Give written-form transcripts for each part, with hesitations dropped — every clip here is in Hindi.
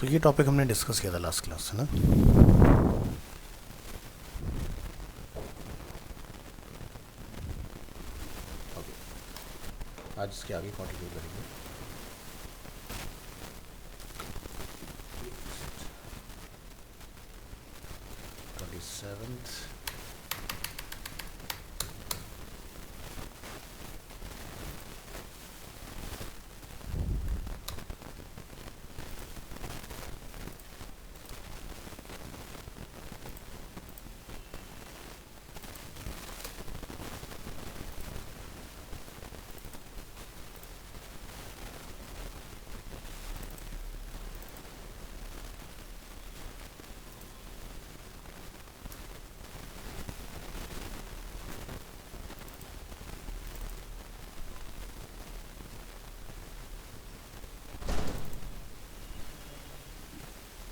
सो ये टॉपिक हमने डिस्कस किया था लास्ट क्लास से ना। ओके, आज इसके आगे कंटिन्यू करेंगे। ट्वेंटी सेवेंथ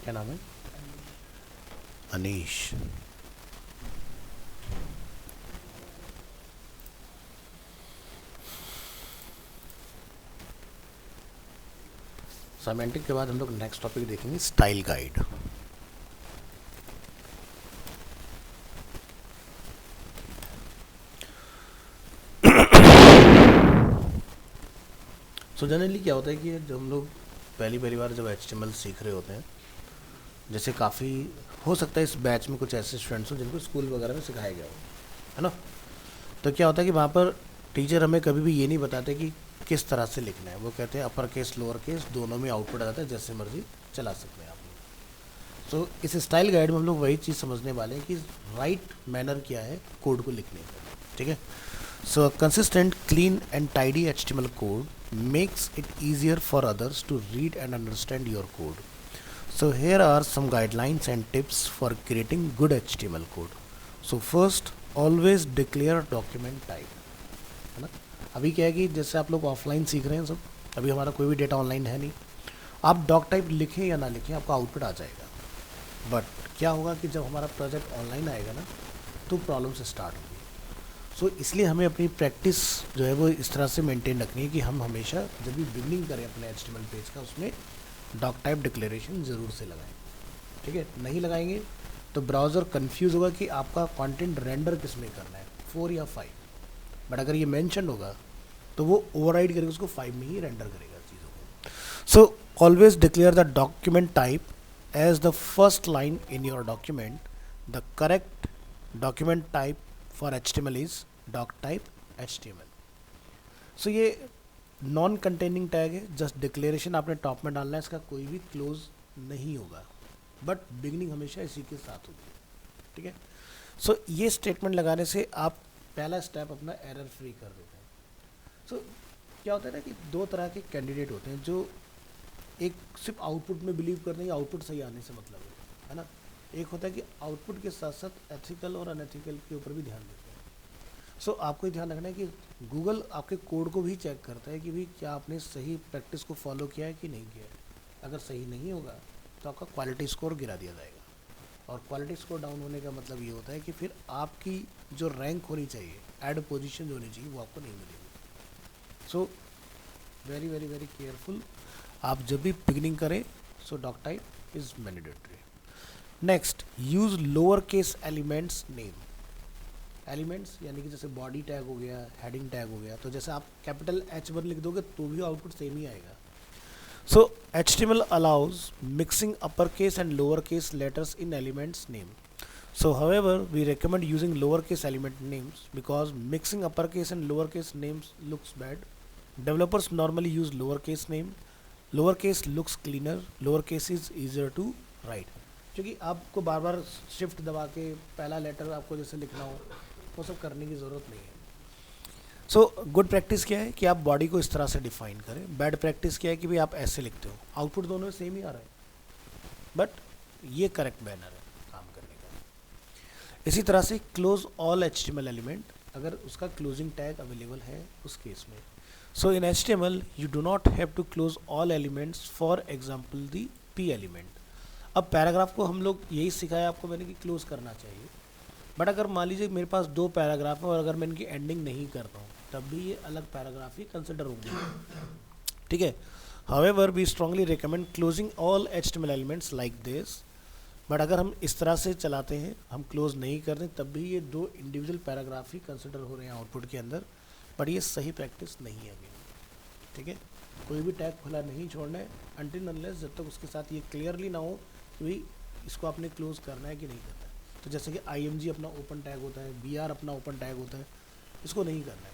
क्या नाम है? अनीश। सेमेंटिक के बाद हम लोग नेक्स्ट टॉपिक देखेंगे स्टाइल गाइड। सो जनरली क्या होता है कि जब हम लोग पहली बार जब HTML सीख रहे होते हैं, जैसे काफ़ी हो सकता है इस बैच में कुछ ऐसे स्टूडेंट्स हो जिनको स्कूल वगैरह में सिखाया गया हो, है ना। तो क्या होता है कि वहाँ पर टीचर हमें कभी भी ये नहीं बताते कि किस तरह से लिखना है। वो कहते हैं अपर केस लोअर केस दोनों में आउटपुट आ जाता है, जैसे मर्जी चला सकते हैं आप लोग। सो इस स्टाइल गाइड में हम लोग वही चीज़ समझने वाले हैं कि राइट मैनर क्या है कोड को लिखने का, ठीक है। So consistent clean and tidy HTML code makes it easier for others to read and understand your code. So here are some guidelines and tips for creating good HTML code. So first, always declare document type, है ना। अभी क्या है कि जैसे आप लोग ऑफलाइन सीख रहे हैं सब, अभी हमारा कोई भी डेटा ऑनलाइन है नहीं, आप डॉक टाइप लिखें या ना लिखें आपका आउटपुट आ जाएगा। बट क्या होगा कि जब हमारा प्रोजेक्ट ऑनलाइन आएगा ना तो प्रॉब्लम से स्टार्ट होगी। सो इसलिए हमें अपनी प्रैक्टिस जो है वो इस तरह से मेंटेन रखनी है कि हम हमेशा जब भी बिगनिंग करें अपने HTML पेज का उसमें डॉक टाइप डिक्लेरेशन ज़रूर से लगाएं, ठीक है। नहीं लगाएंगे तो ब्राउज़र कंफ्यूज होगा कि आपका कंटेंट रेंडर किस में करना है, 4 या 5। बट अगर ये मेंशन होगा तो वो ओवरराइड करके उसको 5 में ही रेंडर करेगा चीज़ों को। So always declare the document type as the first line in your document. The correct document type for HTML is doc type HTML. So ये नॉन कंटेनिंग टैग है, जस्ट डिक्लेरेशन आपने टॉप में डालना है, इसका कोई भी क्लोज नहीं होगा, बट बिगनिंग हमेशा इसी के साथ होगी, ठीक है। सो ये स्टेटमेंट लगाने से आप पहला स्टेप अपना एरर फ्री कर देते हैं। सो क्या होता है ना कि दो तरह के कैंडिडेट होते हैं, जो एक सिर्फ आउटपुट में बिलीव करते हैं, आउटपुट सही आने से मतलब है ना। एक होता है कि आउटपुट के साथ साथ एथिकल और अनएथिकल के ऊपर भी ध्यान देते हैं। सो आपको ये ध्यान रखना है कि गूगल आपके कोड को भी चेक करता है कि भाई क्या आपने सही प्रैक्टिस को फॉलो किया है कि नहीं किया है। अगर सही नहीं होगा तो आपका क्वालिटी स्कोर गिरा दिया जाएगा, और क्वालिटी स्कोर डाउन होने का मतलब ये होता है कि फिर आपकी जो रैंक होनी चाहिए, ऐड पोजीशन जो होनी चाहिए, वो आपको नहीं मिलेगी। So very very very careful आप जब भी बिगिनिंग करें। So doc type is mandatory. Next, use lower case elements name. Elements यानी कि जैसे बॉडी टैग हो गया, हेडिंग टैग हो गया, तो जैसे आप कैपिटल H1 लिख दोगे तो भी आउटपुट सेम ही आएगा। So HTML allows mixing upper case and lower case letters in elements name. So however we recommend using lower case element names because mixing upper case and lower case names looks bad. Developers normally use lower case name. Lower case looks cleaner. Lower case is easier to write. क्योंकि आपको बार बार शिफ्ट दबा के पहला लेटर आपको जैसे लिखना हो, वो सब करने की ज़रूरत नहीं है। सो गुड प्रैक्टिस क्या है कि आप बॉडी को इस तरह से डिफाइन करें। बैड प्रैक्टिस क्या है कि भाई आप ऐसे लिखते हो, आउटपुट दोनों सेम ही आ रहा है, बट ये करेक्ट मैनर है काम करने का। इसी तरह से क्लोज ऑल HTML एलिमेंट, अगर उसका क्लोजिंग टैग अवेलेबल है उस केस में। So in HTML you do not have to close all elements, for example the P element. अब पैराग्राफ को हम लोग यही सिखाया आपको मैंने कि क्लोज करना चाहिए, बट अगर मान लीजिए मेरे पास 2 पैराग्राफ है और अगर मैं इनकी एंडिंग नहीं करता हूँ तब भी ये अलग पैराग्राफ ही कंसिडर होंगे, ठीक है। However we strongly recommend closing all HTML elements like this. But अगर हम इस तरह से चलाते हैं, हम क्लोज नहीं कर रहे, तब भी ये दो इंडिविजुअल पैराग्राफ ही कंसिडर हो रहे हैं आउटपुट के अंदर, बट ये सही प्रैक्टिस नहीं है अभी। ठीक है, कोई भी टैग खुला नहीं छोड़ना है अनटिल अनलेस जब तक उसके साथ ये क्लियरली ना हो कि भाई इसको आपने क्लोज करना है कि नहीं करना है। तो जैसे कि IMG अपना ओपन टैग होता है, BR अपना ओपन टैग होता है, इसको नहीं करना है।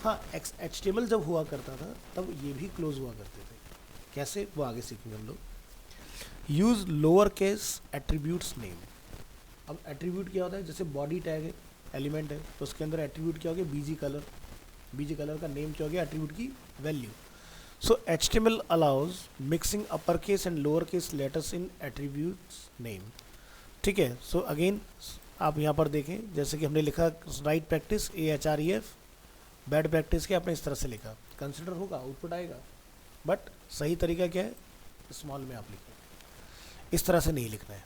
हाँ, HTML जब हुआ करता था तब ये भी क्लोज हुआ करते थे। कैसे, वो आगे सीखेंगे हम लोग। Use lower case attributes name. अब एट्रीब्यूट क्या होता है, जैसे बॉडी टैग है, एलिमेंट है, तो उसके अंदर एट्रीब्यूट क्या हो गया, BG कलर। BG कलर का नेम क्या हो गया, एट्रीब्यूट की value. So HTML allows mixing upper case and lower case letters in attributes name. ठीक है, सो अगेन आप यहाँ पर देखें, जैसे कि हमने लिखा right practice AHREF, bad practice के आपने इस तरह से लिखा, कंसिडर होगा, आउटपुट आएगा, बट सही तरीका क्या है, स्मॉल में आप लिखें, इस तरह से नहीं लिखना है।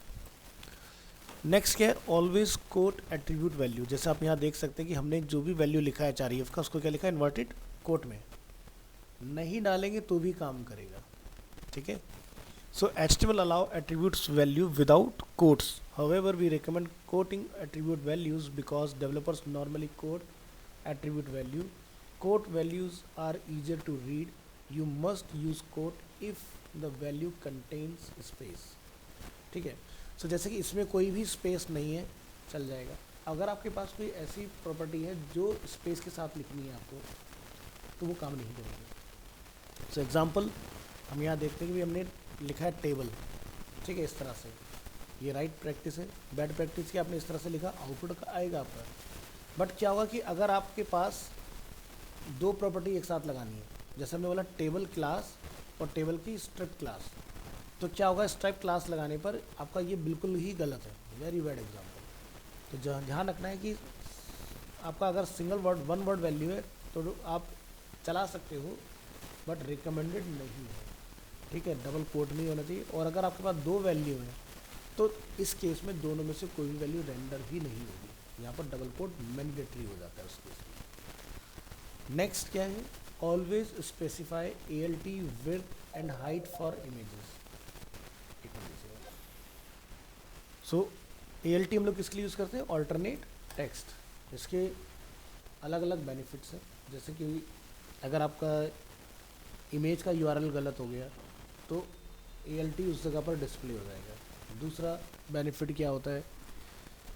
नेक्स्ट क्या है, ऑलवेज कोट एट्रीब्यूट वैल्यू। जैसे आप यहाँ देख सकते हैं कि हमने जो भी वैल्यू लिखा है HREF का, उसको क्या लिखा है, इन्वर्टेड कोट में, नहीं डालेंगे तो भी काम करेगा। ठीक है, so HTML allow attributes value without quotes, however we recommend quoting attribute values because developers normally quote attribute value. Quote values are easier to read. You must use quote if the value contains space. ठीक है, सो जैसे कि इसमें कोई भी स्पेस नहीं है, चल जाएगा। अगर आपके पास कोई ऐसी प्रॉपर्टी है जो स्पेस के साथ लिखनी है आपको, तो वो काम नहीं करेगी। सो एग्जांपल हम यहाँ देखते हैं कि हमने लिखा है टेबल। ठीक है, इस तरह से, ये राइट प्रैक्टिस है। बैड प्रैक्टिस की आपने इस तरह से लिखा, आउटपुट आएगा आपका। बट क्या होगा कि अगर आपके पास दो प्रॉपर्टी एक साथ लगानी है, जैसे हमने बोला टेबल क्लास और टेबल की स्ट्रिप क्लास, तो क्या होगा, स्ट्रिप क्लास लगाने पर आपका ये बिल्कुल ही गलत है, वेरी बैड एग्जांपल। तो ध्यान रखना है कि आपका अगर single word one word value है तो आप चला सकते हो, बट रिकमेंडेड नहीं है। ठीक है, डबल कोट नहीं होना चाहिए। और अगर आपके पास दो वैल्यू है तो इस केस में दोनों में से कोई भी वैल्यू रेंडर ही नहीं होगी, यहाँ पर डबल कोट मैंडेटरी हो जाता है उसके। नेक्स्ट क्या है, always specify ALT width and height for images. So ALT हम लोग किसके लिए यूज़ करते हैं, ऑल्टरनेट टेक्स्ट। इसके अलग अलग बेनिफिट्स हैं, जैसे कि अगर आपका इमेज का URL गलत हो गया तो ALT उस जगह पर डिस्प्ले हो जाएगा। दूसरा बेनिफिट क्या होता है,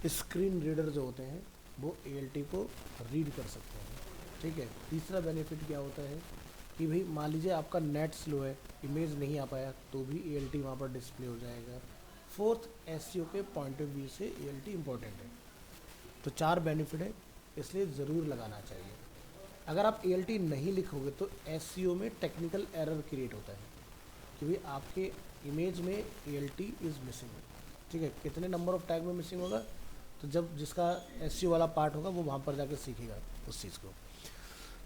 स्क्रीन रीडर जो होते हैं वो ALT को रीड कर सकते हैं। ठीक है, तीसरा बेनिफिट क्या होता है कि भाई मान लीजिए आपका नेट स्लो है, इमेज नहीं आ पाया, तो भी ALT वहाँ पर डिस्प्ले हो जाएगा। फोर्थ, SEO के पॉइंट ऑफ व्यू से ALT इम्पोर्टेंट है। तो 4 बेनिफिट है, इसलिए ज़रूर लगाना चाहिए। अगर आप ALT नहीं लिखोगे तो SEO में टेक्निकल एरर क्रिएट होता है कि भाई आपके इमेज में ALT इज़ मिसिंग। ठीक है, कितने नंबर ऑफ टैग में मिसिंग होगा, तो जब जिसका SEO वाला पार्ट होगा वो वहाँ पर जाकर सीखेगा उस चीज़ को।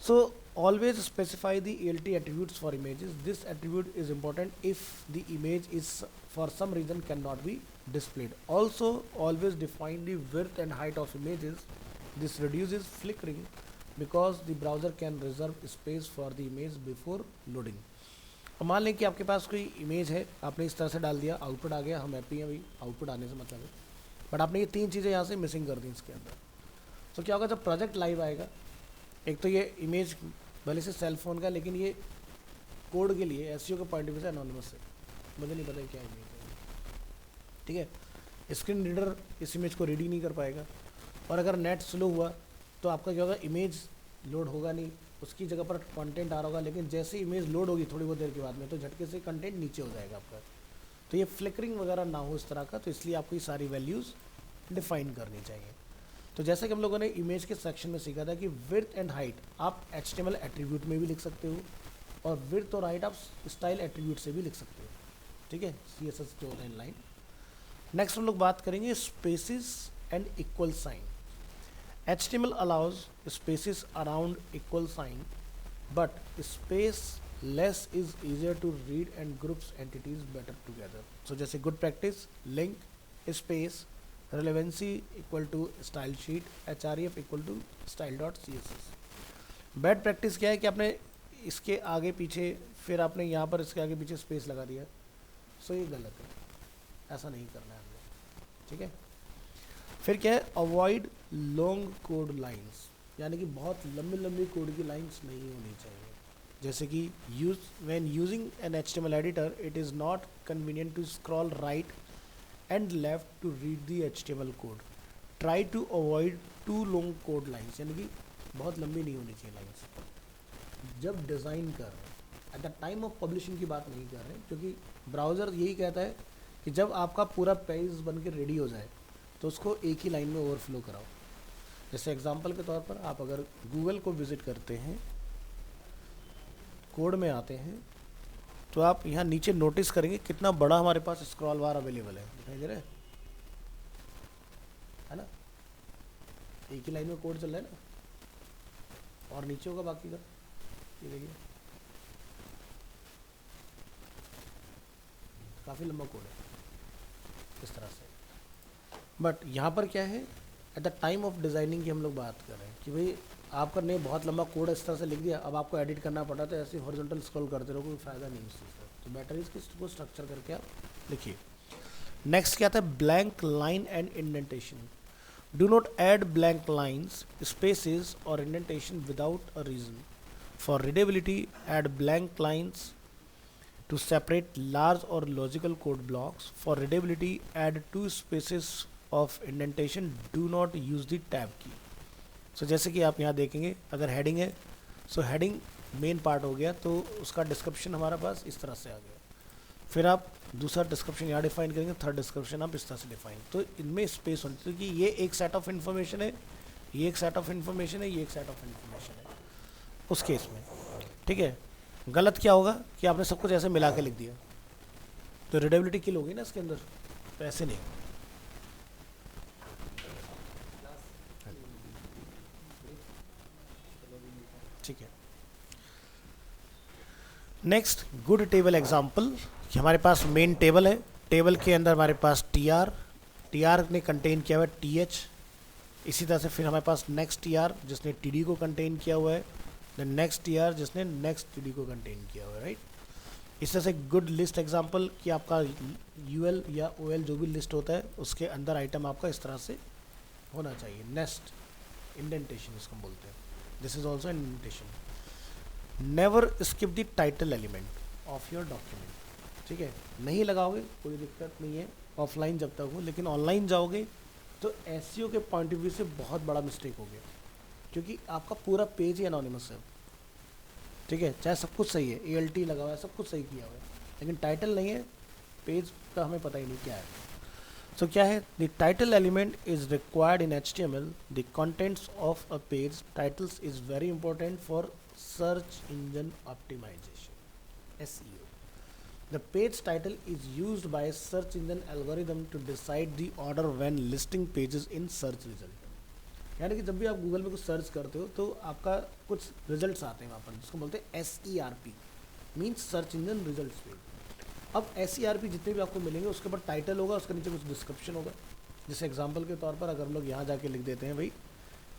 So always specify the ALT attributes for images. This attribute is important if the image is for some reason can not be displayed. Also, always define the width and height of images. This reduces flickering because the browser can reserve space for the image before loading. अब मान लें कि आपके पास कोई इमेज है, आपने इस तरह से डाल दिया, आउटपुट आ गया, हम हैप्पी हैं भाई, आउटपुट आने से मतलब है, बट आपने ये 3 चीज़ें यहाँ से मिसिंग कर दी इसके अंदर। तो क्या होगा, जब प्रोजेक्ट लाइव आएगा, एक तो ये इमेज भले से सेल फोन का, लेकिन ये कोड के लिए SEO के पॉइंट ऑफ व्यू से एनोनिमस है, मुझे नहीं पता क्या इमेज है। ठीक है, स्क्रीन रीडर इस इमेज को रीड ही नहीं कर पाएगा, और अगर नेट स्लो हुआ तो आपका क्या होगा, इमेज लोड होगा नहीं, उसकी जगह पर कंटेंट आ रहा होगा, लेकिन जैसे इमेज लोड होगी थोड़ी बहुत देर के बाद में तो झटके से कंटेंट नीचे हो जाएगा आपका। तो ये फ्लिकरिंग वगैरह ना हो इस तरह का, तो इसलिए आपको ये सारी वैल्यूज़ डिफाइन करनी चाहिए। तो जैसे कि हम लोगों ने इमेज के सेक्शन में सीखा था कि विड्थ एंड हाइट आप HTML एट्रीब्यूट में भी लिख सकते हो, और विड्थ और हाइट आप स्टाइल एट्रीब्यूट से भी लिख सकते हो। ठीक है, CSS जो होता है लाइन। नेक्स्ट हम लोग बात करेंगे spaces and equal sign. HTML allows spaces around equal sign, but space less is easier to read and groups entities better together. So जैसे good practice, link, space, relevancy equal to style sheet, href equal to style.css. Bad practice क्या है कि आपने इसके आगे पीछे, फिर आपने यहाँ पर इसके आगे पीछे स्पेस लगा दिया, सो ये गलत है, ऐसा नहीं करना है हमने, ठीक है। फिर क्या है, अवॉइड लॉन्ग कोड लाइंस, यानी कि बहुत लंबी लंबी कोड की लाइंस नहीं होनी चाहिए। जैसे कि when using an HTML editor it is not convenient to scroll right and left to read the HTML code, try to avoid too long code lines, यानी कि बहुत लंबी नहीं होनी चाहिए लाइंस। जब डिज़ाइन कर रहे हैं, at the time of publishing की बात नहीं कर रहे हैं, क्योंकि ब्राउज़र यही कहता है कि जब आपका पूरा पेज बन के रेडी हो जाए तो उसको एक ही लाइन में ओवरफ्लो कराओ। जैसे एग्जांपल के तौर पर आप अगर गूगल को विज़िट करते हैं, कोड में आते हैं, तो आप यहाँ नीचे नोटिस करेंगे कितना बड़ा हमारे पास स्क्रॉल बार अवेलेबल है, दिखाई दे रहा है ना, एक ही लाइन में कोड चल रहा है ना, और नीचे होगा बाकी का, ये देखिए काफ़ी लंबा कोड है इस तरह से। बट यहाँ पर क्या है, at the time of designing की हम लोग बात कर रहे हैं कि भाई आपका ने बहुत लंबा कोड इस तरह से लिख दिया, अब आपको एडिट करना पड़ा, तो ऐसे हॉरिजॉन्टल स्क्रॉल करते रहो, कोई फ़ायदा नहीं इस चीज़ का। तो बेटर इज़ कि इसको स्ट्रक्चर करके आप लिखिए। नेक्स्ट क्या आता है, blank line and indentation. Do not add blank lines, spaces और indentation without a reason. For readability add blank lines to separate large or logical code blocks. For readability, add 2 spaces of indentation. Do not use the tab key. So जैसे कि आप यहाँ देखेंगे, अगर हेडिंग है, सो हेडिंग मेन पार्ट हो गया, तो उसका डिस्क्रिप्शन हमारा पास इस तरह से आ गया। फिर आप दूसरा डिस्क्रिप्शन यहाँ डिफाइन करेंगे, थर्ड डिस्क्रिप्शन आप इस तरह से डिफाइन, तो इनमें स्पेस होनी चाहिए कि ये एक सेट ऑफ इन्फॉर्मेशन है, ये एक सेट ऑफ इन्फॉर्मेशन है, ये एक सेट ऑफ इन्फॉर्मेशन है उस केस में, ठीक है। गलत क्या होगा कि आपने सब कुछ ऐसे मिला के लिख दिया, तो रीडेबिलिटी किल होगी ना इसके अंदर, तो ऐसे नहीं। ठीक है, नेक्स्ट गुड टेबल एग्जांपल, कि हमारे पास मेन टेबल है, टेबल के अंदर हमारे पास टीआर ने कंटेन किया हुआ है टीएच, इसी तरह से फिर हमारे पास नेक्स्ट टीआर जिसने टीडी को कंटेन किया हुआ है, द नेक्स्ट टीआर जिसने नेक्स्ट टीडी को कंटेन किया हुआ है, राइट। इस तरह से गुड लिस्ट एग्जांपल कि आपका यूएल या ओएल जो भी लिस्ट होता है उसके अंदर आइटम आपका इस तरह से होना चाहिए। नेक्स्ट इंडेंटेशन इसको बोलते हैं, this is also indentation. Never skip the title element of your document, ठीक है, नहीं लगाओगे कोई दिक्कत नहीं है ऑफलाइन जब तक हो, लेकिन ऑनलाइन जाओगे तो एसईओ के पॉइंट ऑफ व्यू से बहुत बड़ा मिस्टेक हो गया, क्योंकि आपका पूरा पेज ही एनोनिमस है, ठीक है, चाहे सब कुछ सही है, ALT लगा हुआ है, सब कुछ सही किया हुआ है, लेकिन टाइटल नहीं है, पेज का हमें पता ही नहीं क्या है। सो क्या है, the title element is required in HTML, the contents of a page titles is very important for search engine optimization, SEO। The page title is used by search engine algorithm to decide the order when listing pages in search result। यानी कि जब भी आप गूगल में कुछ सर्च करते हो तो आपका कुछ रिजल्ट्स आते हैं वहाँ पर, जिसको बोलते हैं SERP, means search engine results page. अब SERP जितने भी आपको मिलेंगे उसके ऊपर टाइटल होगा, उसके नीचे कुछ डिस्क्रिप्शन होगा। जैसे एग्जांपल के तौर पर अगर हम लोग यहाँ जाके लिख देते हैं भाई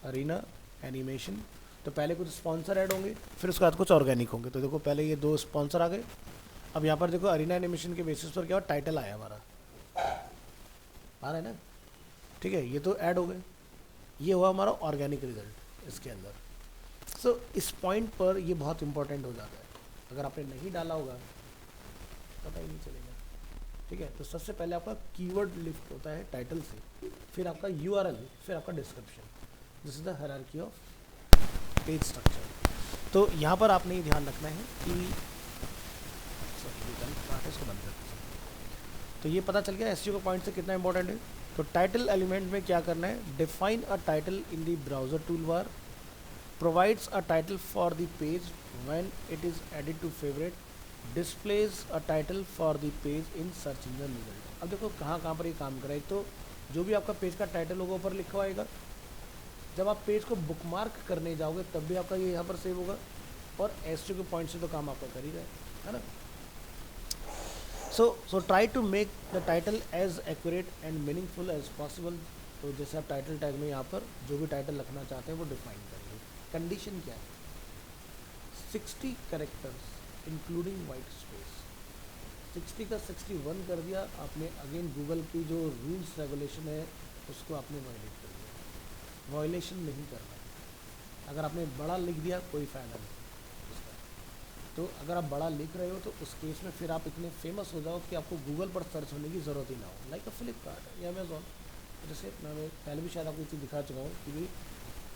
अरीना एनिमेशन, तो पहले कुछ स्पॉन्सर ऐड होंगे, फिर उसके बाद कुछ ऑर्गेनिक होंगे। तो देखो पहले ये 2 स्पॉन्सर आ गए, अब यहाँ पर देखो अरीना एनिमेशन के बेसिस पर क्या हुआ, टाइटल आया हमारा, आ रहा है ना, ठीक है, ये तो ऐड हो गए, ये हुआ हमारा ऑर्गेनिक रिजल्ट इसके अंदर। सो इस पॉइंट पर ये बहुत इंपॉर्टेंट हो जाता है, अगर आपने नहीं डाला होगा पता ही नहीं चलेगा, ठीक है। तो सबसे पहले आपका कीवर्ड लिफ्ट होता है टाइटल से, फिर आपका URL, फिर आपका description, this is the hierarchy of page structure. तो यहाँ पर आपने ये ध्यान रखना है कि इसको बंद करते हैं, तो ये पता चल गया SEO का पॉइंट से कितना इंपॉर्टेंट है। तो टाइटल एलिमेंट में क्या करना है, define a title in the browser toolbar, provides a title for the page when it is added to favourite, displays a title for the page in search engine result. अब देखो कहाँ कहाँ पर ये काम करा है, तो जो भी आपका पेज का टाइटल होगा ऊपर लिखा आएगा, जब आप पेज को बुकमार्क करने जाओगे तब भी आपका ये यहाँ पर सेव होगा, और SEO के पॉइंट से तो काम आपका कर ही रहा है ना। So try to make the title as accurate and meaningful as possible। तो जैसे आप टाइटल टैग में यहाँ पर जो भी टाइटल रखना चाहते हैं वो डिफाइन करिए। कंडीशन क्या है, 60 कैरेक्टर्स इंक्लूडिंग वाइट स्पेस। 60 का 61 कर दिया आपने, अगेन गूगल की जो रूल्स रेगुलेशन है उसको आपने वायलेट कर दिया। वायलेशन नहीं करना। अगर आपने बड़ा लिख दिया कोई फ़ायदा नहीं उसका। तो अगर आप बड़ा लिख रहे हो तो उस केस में फिर आप इतने फेमस हो जाओ कि आपको गूगल पर सर्च होने की ज़रूरत ही ना हो, लाइक अ फ्लिपकार्ट या अमेज़ॉन। जैसे मैं पहले भी शायद आपको ये चीज़ दिखा चुका हूँ कि भाई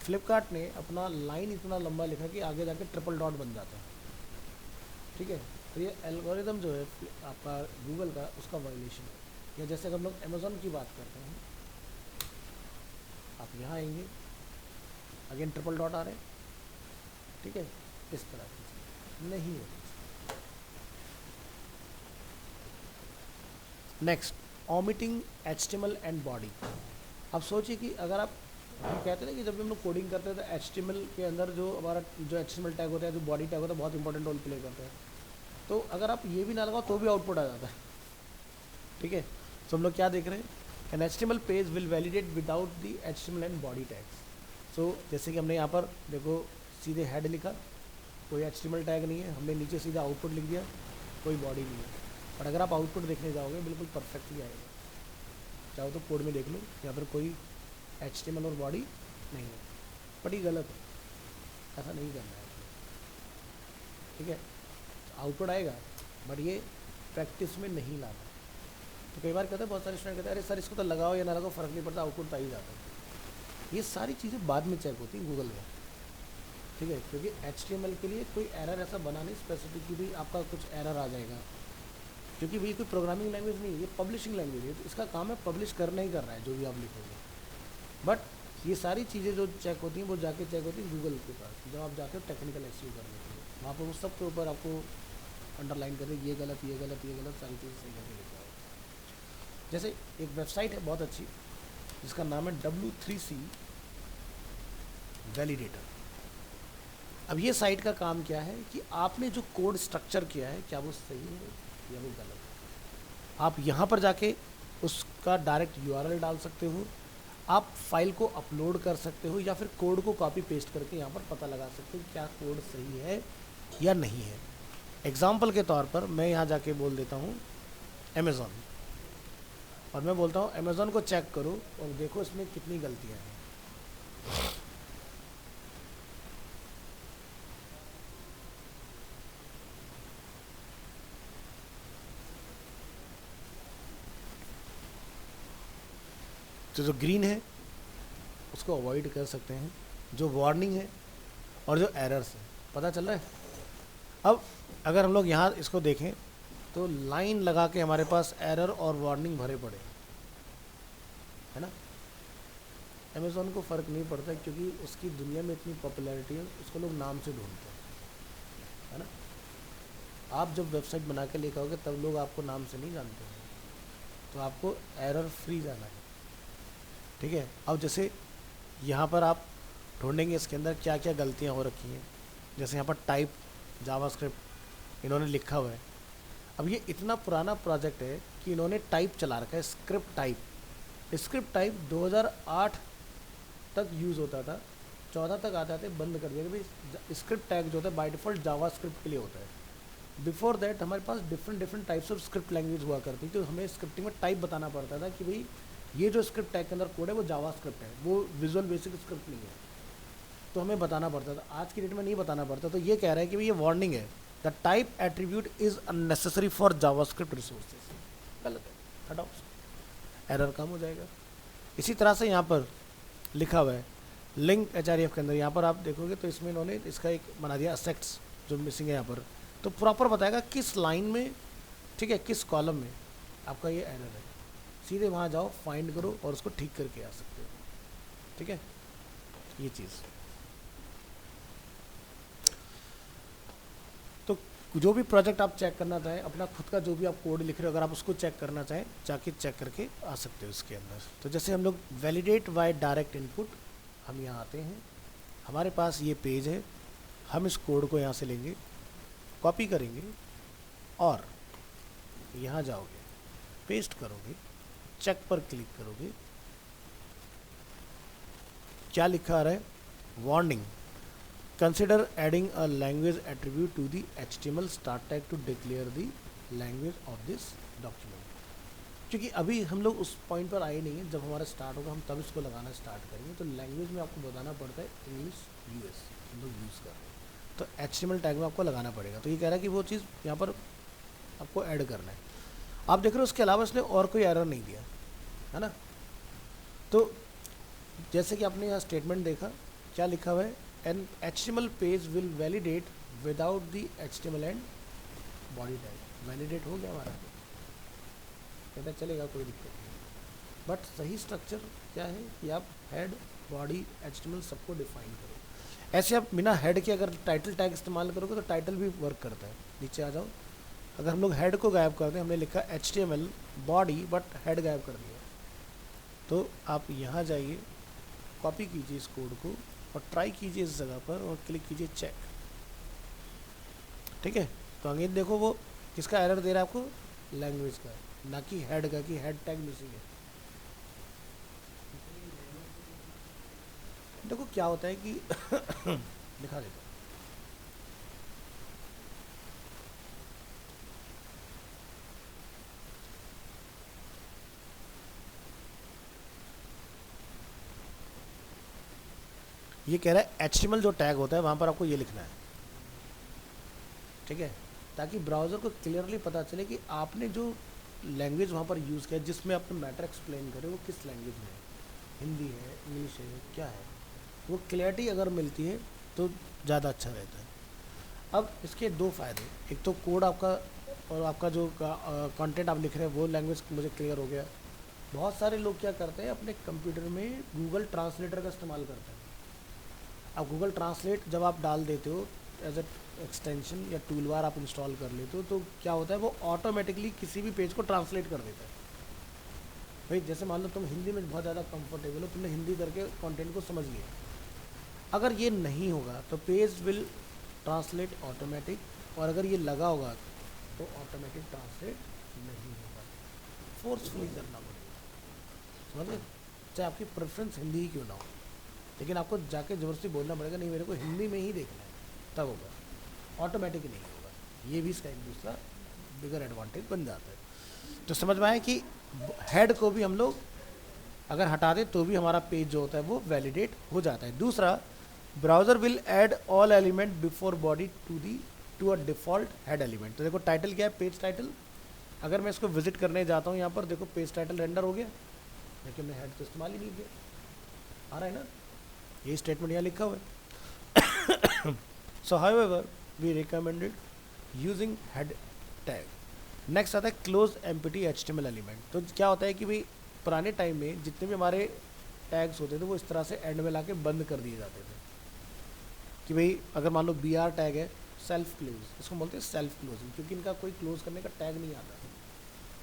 फ्लिपकार्ट ने अपना लाइन इतना लंबा लिखा कि आगे जाके ट्रिपल डॉट बन जाता है, ठीक है। तो ये एल्गोरिदम जो है आपका गूगल का, उसका वायलेशन है। या जैसे अगर हम लोग अमेज़ॉन की बात करते हैं, आप यहाँ आएंगे, अगेन ट्रिपल डॉट आ रहे हैं, ठीक है। इस तरह की चीज़ नहीं होती। Next, omitting HTML and body. अब सोचिए कि अगर आप, हम कहते हैं ना कि जब भी हम लोग कोडिंग करते हैं तो HTML के अंदर जो हमारा जो HTML टैग होता है, जो बॉडी टैग होता है, बहुत इंपॉर्टेंट रोल प्ले करता है। तो अगर आप ये भी ना लगाओ तो भी आउटपुट आ जाता है, ठीक है। तो हम लोग क्या देख रहे हैं, an HTML page will validate without the HTML and body tags. So जैसे कि हमने यहाँ पर देखो सीधे हेड लिखा, कोई HTML टैग नहीं है, हमने नीचे सीधा आउटपुट लिख दिया, कोई बॉडी नहीं है। और अगर आप आउटपुट देखने जाओगे बिल्कुल परफेक्टली आएगा, चाहो तो कोड में देख लो, या फिर कोई HTML और बॉडी नहीं है। बट ये गलत है, ऐसा नहीं करना है, ठीक है। आउटपुट आएगा बट ये प्रैक्टिस में नहीं लाना। तो कई बार कहते हैं, बहुत सारे स्टूडेंट कहते हैं अरे सर इसको तो लगाओ या ना लगाओ फ़र्क नहीं पड़ता, आउटपुट तो आ ही जाता है। ये सारी चीज़ें बाद में चेक होती हैं गूगल में, ठीक है। क्योंकि HTML के लिए कोई एरर ऐसा बना नहीं स्पेसिफिक कि भाई आपका कुछ एरर आ जाएगा, क्योंकि भाई कोई प्रोग्रामिंग लैंग्वेज नहीं है, ये पब्लिशिंग लैंग्वेज है। तो इसका काम है पब्लिश करना ही करना है जो भी आप लिखोगे। बट ये सारी चीज़ें जो चेक होती हैं वो जाके चेक होती हैं गूगल के पास, जब आप जाके टेक्निकल एसईओ करने के लिए वहाँ पर उस सब के ऊपर आपको अंडरलाइन कर ये गलत, ये गलत, ये गलत, सारी चीज़ें सही करके लिखा होगा। जैसे एक वेबसाइट है बहुत अच्छी जिसका नाम है W3C वैलिडेटर। अब ये साइट का काम क्या है कि आपने जो कोड स्ट्रक्चर किया है क्या वो सही है या वो गलत है। आप यहाँ पर जाके उसका डायरेक्ट URL डाल सकते हो, आप फाइल को अपलोड कर सकते हो, या फिर कोड को कॉपी पेस्ट करके यहाँ पर पता लगा सकते हो क्या कोड सही है या नहीं है। एग्जाम्पल के तौर पर मैं यहाँ जाके बोल देता हूँ अमेज़ॉन, और मैं बोलता हूँ अमेज़ॉन को चेक करो और देखो इसमें कितनी गलतियाँ हैं। तो जो ग्रीन है उसको अवॉइड कर सकते हैं, जो वार्निंग है और जो एरर्स है, पता चल रहा है। अब अगर हम लोग यहाँ इसको देखें तो लाइन लगा के हमारे पास एरर और वार्निंग भरे पड़े, है ना। अमेज़ॉन को फ़र्क नहीं पड़ता क्योंकि उसकी दुनिया में इतनी पॉपुलैरिटी है, उसको लोग नाम से ढूंढते हैं, है ना। आप जब वेबसाइट बना के लेकर आओगे तब लोग आपको नाम से नहीं जानते हैं, तो आपको एरर फ्री जाना है, ठीक है। अब जैसे यहाँ पर आप ढूंढेंगे इसके अंदर क्या क्या गलतियाँ हो रखी हैं। जैसे यहाँ पर टाइप जावास्क्रिप्ट इन्होंने लिखा हुआ है। अब ये इतना पुराना प्रोजेक्ट है कि इन्होंने टाइप चला रखा है, स्क्रिप्ट टाइप। स्क्रिप्ट टाइप 2008 तक यूज़ होता था, 14 तक आते आते बंद कर दिया कि भाई स्क्रिप्ट टैग जो होता है बाय डिफ़ॉल्ट जावास्क्रिप्ट के लिए होता है। बिफोर दैट हमारे पास different types of script language हुआ करती थी, तो हमें स्क्रिप्टिंग में टाइप बताना पड़ता था कि भाई ये जो स्क्रिप्ट टैग के अंदर कोड है वो जावास्क्रिप्ट है, वो विजुअल बेसिक स्क्रिप्ट नहीं है, तो हमें बताना पड़ता था। आज की डेट में नहीं बताना पड़ता। तो ये कह रहा है कि भाई ये वार्निंग है, the type attribute is unnecessary for JavaScript resources. गलत है, हटाओ, एरर कम हो जाएगा। इसी तरह से यहाँ पर लिखा हुआ है लिंक HREF के अंदर, यहाँ पर आप देखोगे तो इसमें इन्होंने इसका एक बना दिया असेट्स जो मिसिंग है यहाँ पर, तो प्रॉपर बताएगा किस लाइन में, ठीक है, किस कॉलम में आपका ये एरर है। सीधे वहाँ जाओ, फाइंड करो और उसको ठीक करके आ सकते हो, ठीक है। ये चीज़ तो जो भी प्रोजेक्ट आप चेक करना चाहें, अपना खुद का जो भी आप कोड लिख रहे हो, अगर आप उसको चेक करना चाहें जाके चेक करके आ सकते हो इसके अंदर। तो जैसे हम लोग वैलिडेट बाय डायरेक्ट इनपुट, हम यहाँ आते हैं, हमारे पास ये पेज है, हम इस कोड को यहाँ से लेंगे, कॉपी करेंगे और यहाँ जाओगे, पेस्ट करोगे, चेक पर क्लिक करोगे, क्या लिखा आ रहा है, warning, consider adding a language attribute to the HTML start tag to declare the language of this document. क्योंकि अभी हम लोग उस पॉइंट पर आए नहीं हैं, जब हमारा स्टार्ट होगा हम तब इसको लगाना स्टार्ट करेंगे। तो लैंग्वेज में आपको बताना पड़ता है इंग्लिश US हम लोग यूज़ कर रहे हैं, तो HTML टैग में आपको लगाना पड़ेगा। तो ये कह रहा है कि वो चीज़ यहाँ पर आपको ऐड करना है। आप देख रहे हो उसके अलावा इसने और कोई एरर नहीं दिया है ना। तो जैसे कि आपने यहाँ स्टेटमेंट देखा, क्या लिखा हुआ है, an HTML page will validate without the HTML and body tag. Validate हो गया हमारा, कहता चलेगा, कोई दिक्कत नहीं। बट सही स्ट्रक्चर क्या है कि आप हेड बॉडी HTML सबको डिफाइन करो। ऐसे आप बिना हेड के अगर टाइटल टैग इस्तेमाल करोगे तो टाइटल भी वर्क करता है। नीचे आ जाओ, अगर हम लोग हेड को गायब कर दें, हमने लिखा HTML बॉडी बट हेड गायब कर दिया, तो आप यहाँ जाइए, कॉपी कीजिए इस कोड को और ट्राई कीजिए इस जगह पर और क्लिक कीजिए चेक। ठीक है, तो आगे देखो वो किसका एरर दे रहा है आपको, लैंग्वेज का, ना कि हेड का, कि हेड टैग मिसिंग है। देखो क्या होता है कि दिखा देता हूँ। ये कह रहा है HTML जो टैग होता है वहाँ पर आपको ये लिखना है, ठीक है, ताकि ब्राउज़र को क्लियरली पता चले कि आपने जो लैंग्वेज वहाँ पर यूज़ किया, जिसमें आपने मैटर एक्सप्लेन करे, वो किस लैंग्वेज में है, हिंदी है, इंग्लिश है, क्या है। वो क्लियरिटी अगर मिलती है तो ज़्यादा अच्छा रहता है। अब इसके दो फ़ायदे, एक तो कोड आपका और आपका जो कंटेंट आप लिख रहे हैं वो लैंग्वेज मुझे क्लियर हो गया। बहुत सारे लोग क्या करते हैं, अपने कंप्यूटर में गूगल ट्रांसलेटर का इस्तेमाल करते हैं। अब गूगल ट्रांसलेट जब आप डाल देते हो एज ए एक्सटेंशन या टूल बार आप इंस्टॉल कर लेते हो, तो क्या होता है, वो ऑटोमेटिकली किसी भी पेज को ट्रांसलेट कर देता है। भाई जैसे मान लो तुम हिंदी में बहुत ज़्यादा कंफर्टेबल हो, तुमने हिंदी करके कंटेंट को समझ लिया, अगर ये नहीं होगा तो पेज विल ट्रांसलेट ऑटोमेटिक, और अगर ये लगा होगा तो ऑटोमेटिक ट्रांसलेट नहीं होगा, फोर्सफुली करना पड़ेगा। समझ गए, चाहे आपकी प्रेफरेंस हिंदी ही क्यों ना हो, लेकिन आपको जाके ज़बरदस्ती बोलना पड़ेगा, नहीं मेरे को हिंदी में ही देखना है, तब होगा, ऑटोमेटिक नहीं होगा। ये भी इसका एक दूसरा बिगर एडवांटेज बन जाता है। तो समझ में आया कि हेड को भी हम लोग अगर हटा दें तो भी हमारा पेज जो होता है वो वैलिडेट हो जाता है। दूसरा, browser will add all element before body to a default head element. तो देखो टाइटल क्या है, पेज टाइटल। अगर मैं इसको विजिट करने जाता हूँ, यहाँ पर देखो पेज टाइटल रेंडर हो गया, लेकिन मैं हेड तो इस्तेमाल ही नहीं किया, आ रहा है ना, ये स्टेटमेंट यहाँ लिखा हुआ है। So however we recommended using head tag. Next आता है क्लोज एम्प्टी HTML एलिमेंट। तो क्या होता है कि भाई पुराने टाइम में जितने भी हमारे टैग्स होते थे वो इस तरह से एंड में लाके बंद कर दिए जाते थे, कि भाई अगर मान लो BR टैग है, सेल्फ क्लोज, इसको बोलते हैं सेल्फ क्लोजिंग, क्योंकि इनका कोई क्लोज करने का टैग नहीं आता।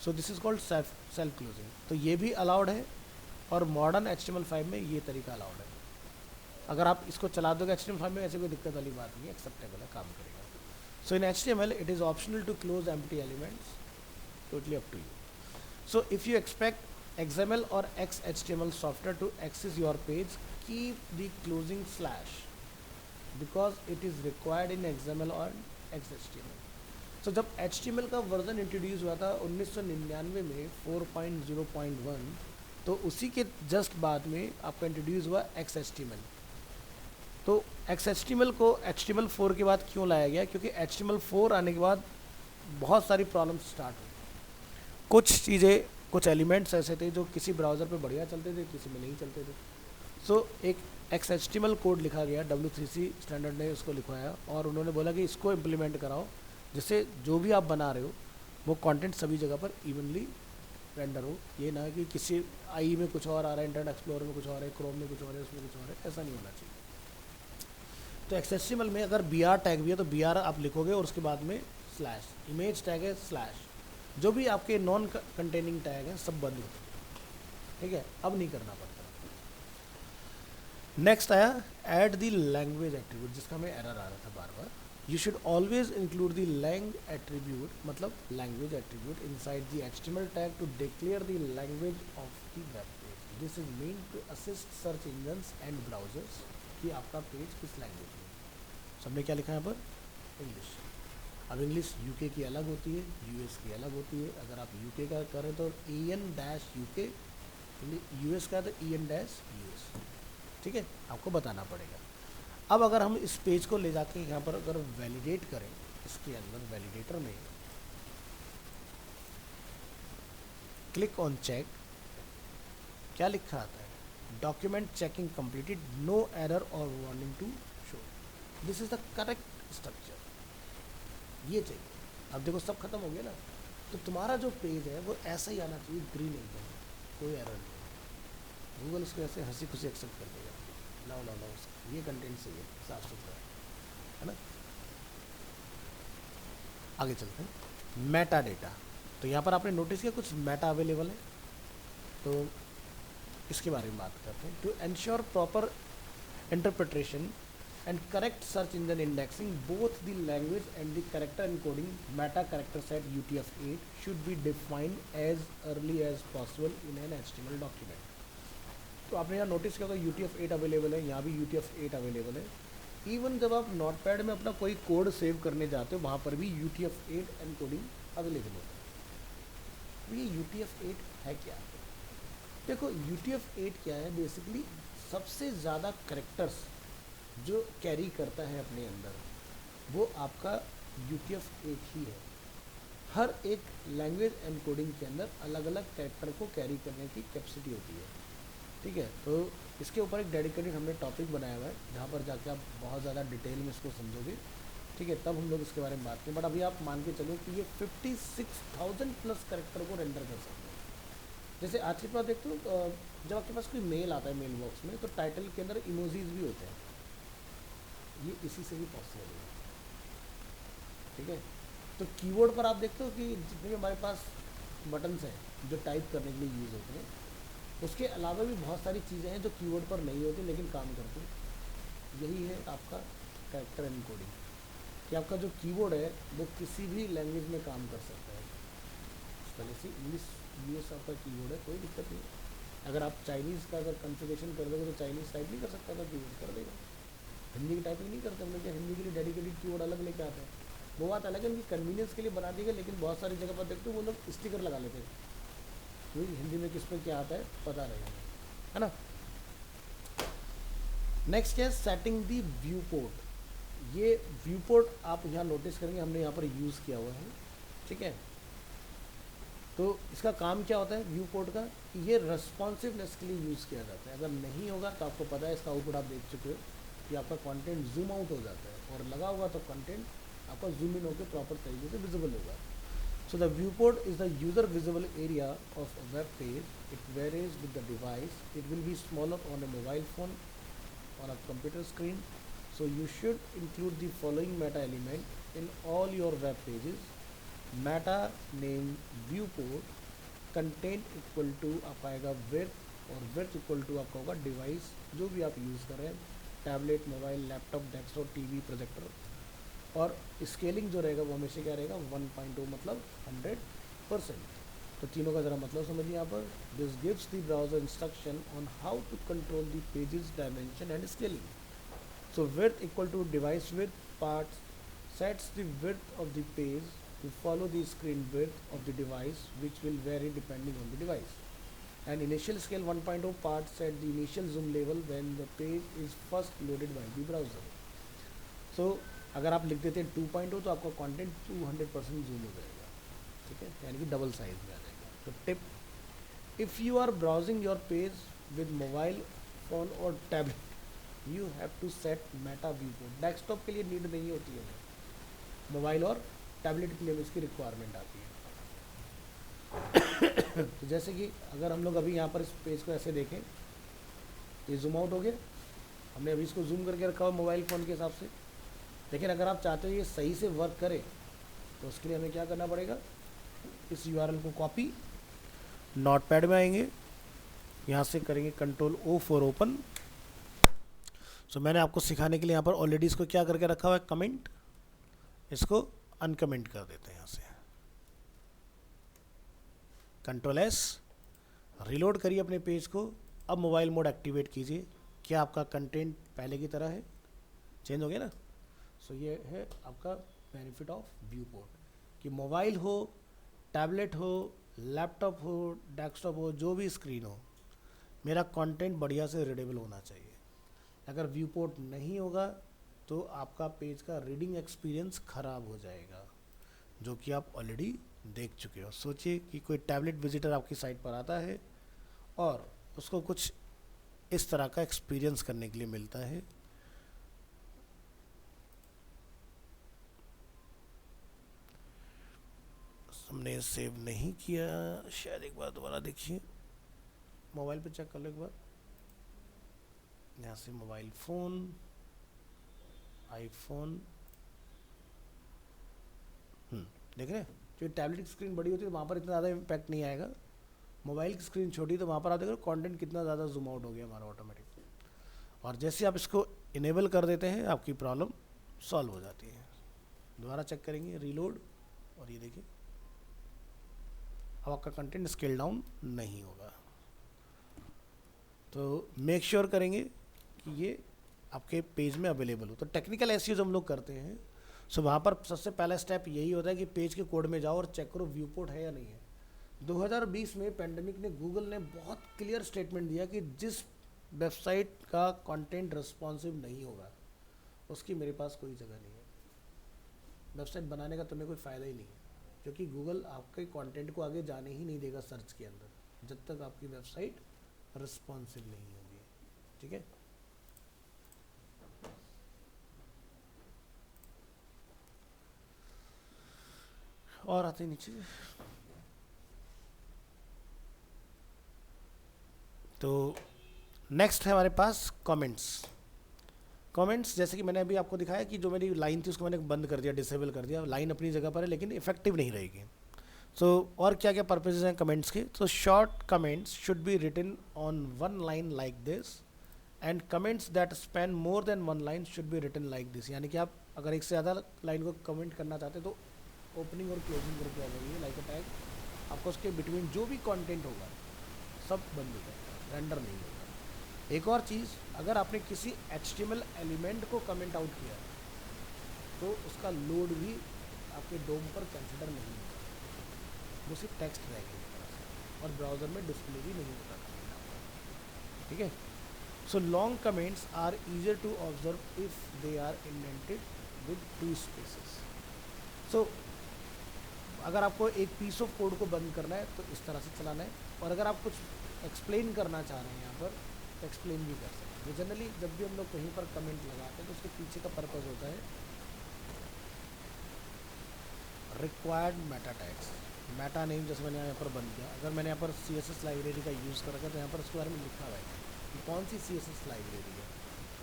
So this is called self closing. तो ये भी अलाउड है, और मॉडर्न HTML5 में ये तरीका अलाउड है। अगर आप इसको चला दोगे HTML5 में, ऐसे कोई दिक्कत वाली बात नहीं है, एक्सेप्टेबल है, काम करेगा। So in HTML it is optional to close empty elements, totally up to you. So if you expect XML or XHTML software to access your page, keep the closing slash because it is required in XML or XHTML. So जब HTML का वर्जन इंट्रोड्यूस हुआ था 1999 में 4.0.1, तो उसी के जस्ट बाद में आपका इंट्रोड्यूस हुआ XHTML। तो XHTML को HTML4 के बाद क्यों लाया गया, क्योंकि HTML4 आने के बाद बहुत सारी प्रॉब्लम्स स्टार्ट हुई। कुछ चीज़ें, कुछ एलिमेंट्स ऐसे थे जो किसी ब्राउज़र पे बढ़िया चलते थे, किसी में नहीं चलते थे। सो एक XHTML कोड लिखा गया, W3C स्टैंडर्ड ने उसको लिखवाया, और उन्होंने बोला कि इसको इम्प्लीमेंट कराओ, जिससे जो भी आप बना रहे हो वो कंटेंट सभी जगह पर इवनली रेंडर हो। ये ना कि किसी आई में कुछ और आ रहा है, इंटरनेट एक्सप्लोरर में कुछ और है, क्रोम में कुछ और है, उसमें कुछ और है, ऐसा नहीं होना चाहिए। तो XHTML में अगर BR टैग भी है तो BR आप लिखोगे और उसके बाद में स्लैश, इमेज टैग है स्लैश, जो भी आपके नॉन कंटेनिंग टैग हैं सब बंद होते हैं। ठीक है, अब नहीं करना पड़ता। नेक्स्ट आया ऐड द लैंग्वेज एट्रीब्यूट, जिसका हमें एरर आ रहा था बार बार। You should always include the lang attribute, मतलब language attribute inside the HTML tag to declare the language of the web page. This is main to assist search engines and browsers कि आपका पेज किस लैंग्वेज में। सबने क्या लिखा है यहाँ पर? इंग्लिश। अब इंग्लिश यूके की अलग होती है, यूएस की अलग होती है। अगर आप यूके का करें तो EN-UK, यूएस का तो EN-US। ठीक है, आपको बताना पड़ेगा। अब अगर हम इस पेज को ले जाके यहाँ पर अगर वैलिडेट करें, इसके अंदर वैलिडेटर में क्लिक ऑन चेक, क्या लिखा आता है? Document checking completed, no error और warning to show. This is the correct structure, ये चाहिए। अब देखो सब खत्म हो गया ना, तो तुम्हारा जो पेज है वो ऐसा ही आना चाहिए, ग्रीन एकदम, कोई एरर नहीं। गूगल उसको ऐसे हंसी खुशी एक्सेप्ट कर देगा, लाओ लाओ लाओ, ये कंटेंट सही है, साफ सुथरा है ना। आगे चलते हैं, मेटा डेटा। तो यहाँ पर आपने नोटिस किया कुछ मेटा अवेलेबल है, तो इसके बारे में बात करते हैं। To ensure proper interpretation and correct search engine indexing, both the language and the character encoding meta character set UTF-8 should be defined as early as possible in an HTML document। तो आपने यहाँ नोटिस किया होगा UTF-8 अवेलेबल है, यहाँ भी UTF-8 अवेलेबल है। इवन जब आप नोटपैड में अपना कोई कोड सेव करने जाते हो वहाँ पर भी UTF-8 एनकोडिंग अवेलेबल होता है। तो ये UTF-8 है क्या? देखो UTF-8 क्या है, बेसिकली सबसे ज़्यादा करेक्टर्स जो कैरी करता है अपने अंदर वो आपका UTF-8 ही है। हर एक लैंग्वेज एनकोडिंग के अंदर अलग अलग कैरेक्टर को कैरी करने की कैपेसिटी होती है। ठीक है, तो इसके ऊपर एक डेडिकेटेड हमने टॉपिक बनाया हुआ है जहाँ पर जाके आप बहुत ज़्यादा डिटेल में इसको समझोगे। ठीक है, तब हम लोग इसके बारे में बात करें, बट अभी आप मान के चलो कि ये 56,000 प्लस कैरेक्टर को रेंडर कर सकते हैं। जैसे आज के पास देखते हो, जब आपके पास कोई मेल आता है मेल बॉक्स में, तो टाइटल के अंदर इमोजीज भी होते हैं, ये इसी से भी पॉसिबल है। ठीक है, तो कीबोर्ड पर आप देखते हो कि जितने भी हमारे पास बटन्स हैं जो टाइप करने के लिए यूज़ होते हैं, उसके अलावा भी बहुत सारी चीज़ें हैं जो कीबोर्ड पर नहीं होती लेकिन काम करती हैं। यही है आपका कैरेक्टर एनकोडिंग, कि आपका जो कीबोर्ड है वो किसी भी लैंग्वेज में काम कर सकता है। पहले से इंग्लिश यूएस आपका कीबोर्ड है, कोई दिक्कत नहीं। अगर आप चाइनीज़ का अगर कॉन्फ़िगरेशन कर दोगे तो चाइनीज़ टाइप नहीं कर सकता था, कीबोर्ड कर देगा। हिंदी की टाइपिंग नहीं करते हम लोग, हिंदी के लिए डेडिकेटेड कीवर्ड अलग लेके आते हैं, वो बात अलग है, उनकी कन्वीनियंस के लिए बना दी गई। लेकिन बहुत सारी जगह पर देखते हो वो लोग स्टिकर लगा लेते हैं, क्योंकि हिंदी में किस पे क्या आता है पता रहेगा, है ना। नेक्स्ट क्या है, सेटिंग दी व्यू पोर्ट। ये व्यू पोर्ट आप यहाँ नोटिस करेंगे हमने यहाँ पर यूज़ किया हुआ है। ठीक है, तो इसका काम क्या होता है व्यू पोर्ट का, ये रेस्पॉन्सिवनेस के लिए यूज़ किया जाता है। अगर नहीं होगा तो आपको पता है, इसका आउटपुट आप देख चुके हो कि आपका कंटेंट जूम आउट हो जाता है, और लगा होगा तो कंटेंट आपका जूम इन होकर प्रॉपर तरीके से विजिबल होगा। So the view port is the user visible area of a web page. It varies with the device, it will be smaller on a mobile phone, on a computer screen. So you should include the following meta element in all your web pages. Meta name viewport, content equal to आपका आएगा width, और width equal to आपका होगा डिवाइस जो भी आप यूज़ कर रहे हैं, tablet, mobile, laptop, desktop, TV, projector. और स्केलिंग जो रहेगा वो हमेशा क्या रहेगा 1.0, मतलब 100%। तो तीनों का ज़रा मतलब समझिए यहाँ पर। This gives the browser instruction on how to control the page's dimension and scaling. So width equal to device width part sets the width of the page to follow the screen width of the device which will vary depending on the device. And initial scale 1.0 part set the initial zoom level when the page is first loaded by the browser. So अगर आप लिख देते हैं 2.0 तो आपका कंटेंट 200% जूम हो जाएगा। ठीक है, यानी कि डबल साइज में आ जाएगा। तो tip, if you are browsing your page with mobile phone और tablet, you have to set meta viewport. Desktop के लिए नीड नहीं होती है, मोबाइल और टैबलेट के लिए इसकी रिक्वायरमेंट आती है। तो जैसे कि अगर हम लोग अभी यहाँ पर इस पेज को ऐसे देखें, ये जूम आउट हो गया, हमने अभी इसको जूम करके रखा हुआ मोबाइल फ़ोन के हिसाब से। लेकिन अगर आप चाहते हो ये सही से वर्क करे तो उसके लिए हमें क्या करना पड़ेगा, इस URL को कॉपी, नोटपैड में आएंगे, यहाँ से करेंगे Ctrl+O फॉर ओपन। सो मैंने आपको सिखाने के लिए यहाँ पर ऑलरेडी इसको क्या करके रखा हुआ है, कमेंट, इसको अनकमेंट कर देते हैं यहाँ से। Ctrl+S, रिलोड करिए अपने पेज को। अब मोबाइल मोड एक्टिवेट कीजिए। क्या आपका कंटेंट पहले की तरह है, चेंज हो गया ना। सो ये है आपका बेनिफिट ऑफ व्यू पोर्ट कि मोबाइल हो, टैबलेट हो, लैपटॉप हो, डेस्कटॉप हो, जो भी स्क्रीन हो, मेरा कंटेंट बढ़िया से रीडेबल होना चाहिए। अगर व्यू पोर्ट नहीं होगा तो आपका पेज का रीडिंग एक्सपीरियंस ख़राब हो जाएगा, जो कि आप ऑलरेडी देख चुके हो। सोचिए कि कोई टैबलेट विजिटर आपकी साइट पर आता है और उसको कुछ इस तरह का एक्सपीरियंस करने के लिए मिलता है। हमने सेव नहीं किया शायद, एक बार दोबारा देखिए, मोबाइल पे चेक कर लो एक बार। यहाँ से मोबाइल फ़ोन, आईफोन, देख रहे हैं, जो टैबलेट की स्क्रीन बड़ी होती है तो वहाँ पर इतना ज़्यादा इम्पैक्ट नहीं आएगा। मोबाइल की स्क्रीन छोटी तो वहाँ पर आप देखो कंटेंट कितना ज़्यादा जूम आउट हो गया हमारा ऑटोमेटिक। और जैसे आप इसको इनेबल कर देते हैं आपकी प्रॉब्लम सॉल्व हो जाती है। दोबारा चेक करेंगे, रीलोड, और ये देखिए अब आपका कंटेंट स्केल डाउन नहीं होगा। तो मेक श्योर करेंगे कि ये आपके पेज में अवेलेबल हो। तो टेक्निकल एसईओ जो हम लोग करते हैं, सो वहाँ पर सबसे पहला स्टेप यही होता है कि पेज के कोड में जाओ और चेक करो व्यू पोर्ट है या नहीं है। 2020 में पेंडेमिक ने, गूगल ने बहुत क्लियर स्टेटमेंट दिया कि जिस वेबसाइट का कंटेंट रिस्पॉन्सिव नहीं होगा उसकी मेरे पास कोई जगह नहीं है, वेबसाइट बनाने का तुम्हें कोई फ़ायदा ही नहीं है, क्योंकि गूगल आपके कंटेंट को आगे जाने ही नहीं देगा सर्च के अंदर जब तक आपकी वेबसाइट रिस्पॉन्सिव नहीं होगी। ठीक है, और आते हैं नीचे। तो नेक्स्ट है हमारे पास कमेंट्स। कमेंट्स जैसे कि मैंने अभी आपको दिखाया कि जो मेरी लाइन थी उसको मैंने बंद कर दिया, डिसेबल कर दिया। लाइन अपनी जगह पर है लेकिन इफेक्टिव नहीं रहेगी। सो और क्या क्या पर्पसेस हैं कमेंट्स के? तो short comments should be written on one line like this, and comments that span more than one line should be written like this. यानी कि आप अगर एक से ज़्यादा लाइन को कमेंट करना चाहते हैं तो ओपनिंग और क्लोजिंग करके आ जाइए लाइक अ टैग, आपको उसके बिटवीन जो भी कंटेंट होगा सब बंद हो जाएगा, रेंडर नहीं होगा। एक और चीज़, अगर आपने किसी HTML एलिमेंट को कमेंट आउट किया तो उसका लोड भी आपके डोम पर कंसिडर नहीं होगा, वो सिर्फ टेक्स्ट रहेगा एक तरह से, और ब्राउज़र में डिस्प्ले भी नहीं होगा कमेंट आपका। ठीक है, so long comments are easier to observe if they are indented with 2 spaces. So अगर आपको एक पीस ऑफ कोड को बंद करना है तो इस तरह से चलाना है, और अगर आप कुछ एक्सप्लेन करना चाह रहे हैं यहाँ पर तो एक्सप्लेन भी कर सकते हैं। जनरली जब भी हम लोग कहीं पर कमेंट लगाते हैं तो उसके पीछे का पर्पस होता है required Meta tags, Meta name जैसे मैंने यहाँ पर बंद किया। अगर मैंने यहाँ पर CSS लाइब्रेरी का यूज़ कर रखा है तो यहाँ पर उसके बारे में लिखा हुआ है कि कौन सी CSS लाइब्रेरी है।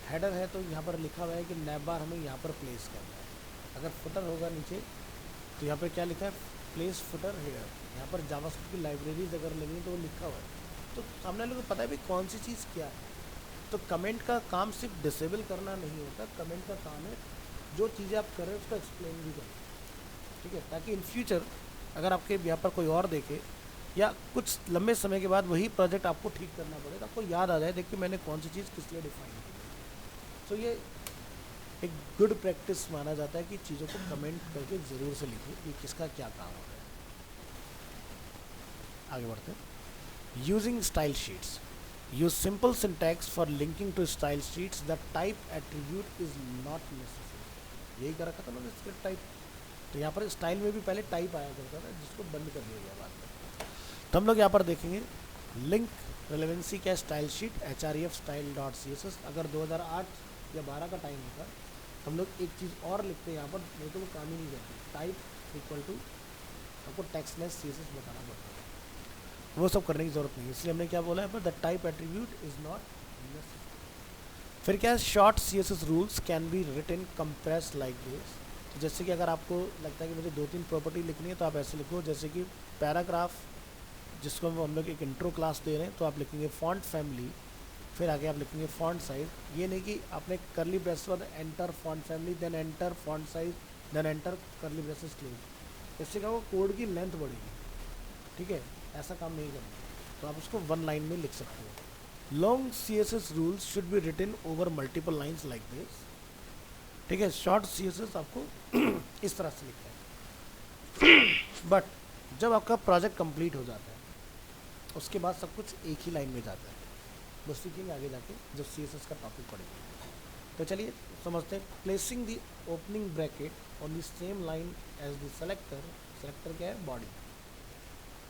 हेडर है तो यहाँ पर लिखा हुआ है कि नैवबार हमें यहाँ पर प्लेस करना है। अगर फुटर होगा नीचे तो यहाँ पर क्या लिखा है, प्लेस फुटर हेयर। यहाँ पर जावास्क्रिप्ट की लाइब्रेरीज अगर लगी तो वो लिखा हुआ है, तो सामने वाले को पता है भाई कौन सी चीज़ क्या है। तो कमेंट का काम सिर्फ डिसेबल करना नहीं होता, कमेंट का काम है जो चीज़ें आप कर रहे हैं उसको एक्सप्लेन भी करें। ठीक है, ताकि इन फ्यूचर अगर आपके यहाँ पर कोई और देखे या कुछ लंबे समय के बाद वही प्रोजेक्ट आपको ठीक करना पड़े तो आपको याद आ जाए, देखिए मैंने कौन सी चीज़ किस लिए डिफाइन की। तो ये एक गुड प्रैक्टिस माना जाता है कि चीज़ों को कमेंट करके ज़रूर से लिखिए कि किसका क्या काम हो रहा है। आगे बढ़ते हैं। Using style sheets, use simple syntax for linking to style sheets, the type attribute is not necessary. यही कर रखा था मैंने स्क्रिप्ट टाइप। तो यहाँ पर स्टाइल में भी पहले टाइप आया करता था जिसको बंद कर दिया गया बाद में। तो हम लोग यहाँ पर देखेंगे लिंक रेलेवेंसी क्या, स्टाइल शीट href style.css। अगर 2008 या 12 का टाइम होता तो हम लोग एक चीज़ और लिखते हैं यहाँ पर, नहीं तो वो काम ही नहीं करती। टाइप इक्वल टू आपको टेक्स्टलेस CSS बताना पड़ता है, वो सब करने की ज़रूरत नहीं है। इसलिए हमने क्या बोला है पर the type attribute is not necessary. फिर क्या है, short CSS rules can be written compress like this. तो जैसे कि अगर आपको लगता है कि मुझे 2-3 प्रॉपर्टी लिखनी है तो आप ऐसे लिखो, जैसे कि पैराग्राफ जिसको हम लोग एक इंट्रो क्लास दे रहे हैं तो आप लिखेंगे फॉन्ट फैमिली, फिर आगे आप लिखेंगे फॉन्ट साइज। ये नहीं कि आपने करली ब्रेसेस पर enter font family then enter font size then enter curly braces close. इससे क्या होगा, कोड की लेंथ बढ़ेगी। ठीक है, ऐसा काम नहीं करना, तो आप उसको वन लाइन में लिख सकते हो। Long CSS rules should be written over multiple lines like this. ठीक है, शॉर्ट CSS आपको इस तरह से लिखना है। बट जब आपका प्रोजेक्ट कंप्लीट हो जाता है उसके बाद सब कुछ एक ही लाइन में जाता है, बस सीखेंगे आगे जाके जब CSS का टॉपिक पढ़ेंगे। तो चलिए समझते हैं। Placing the opening bracket on the same line as the selector. Selector क्या है? बॉडी।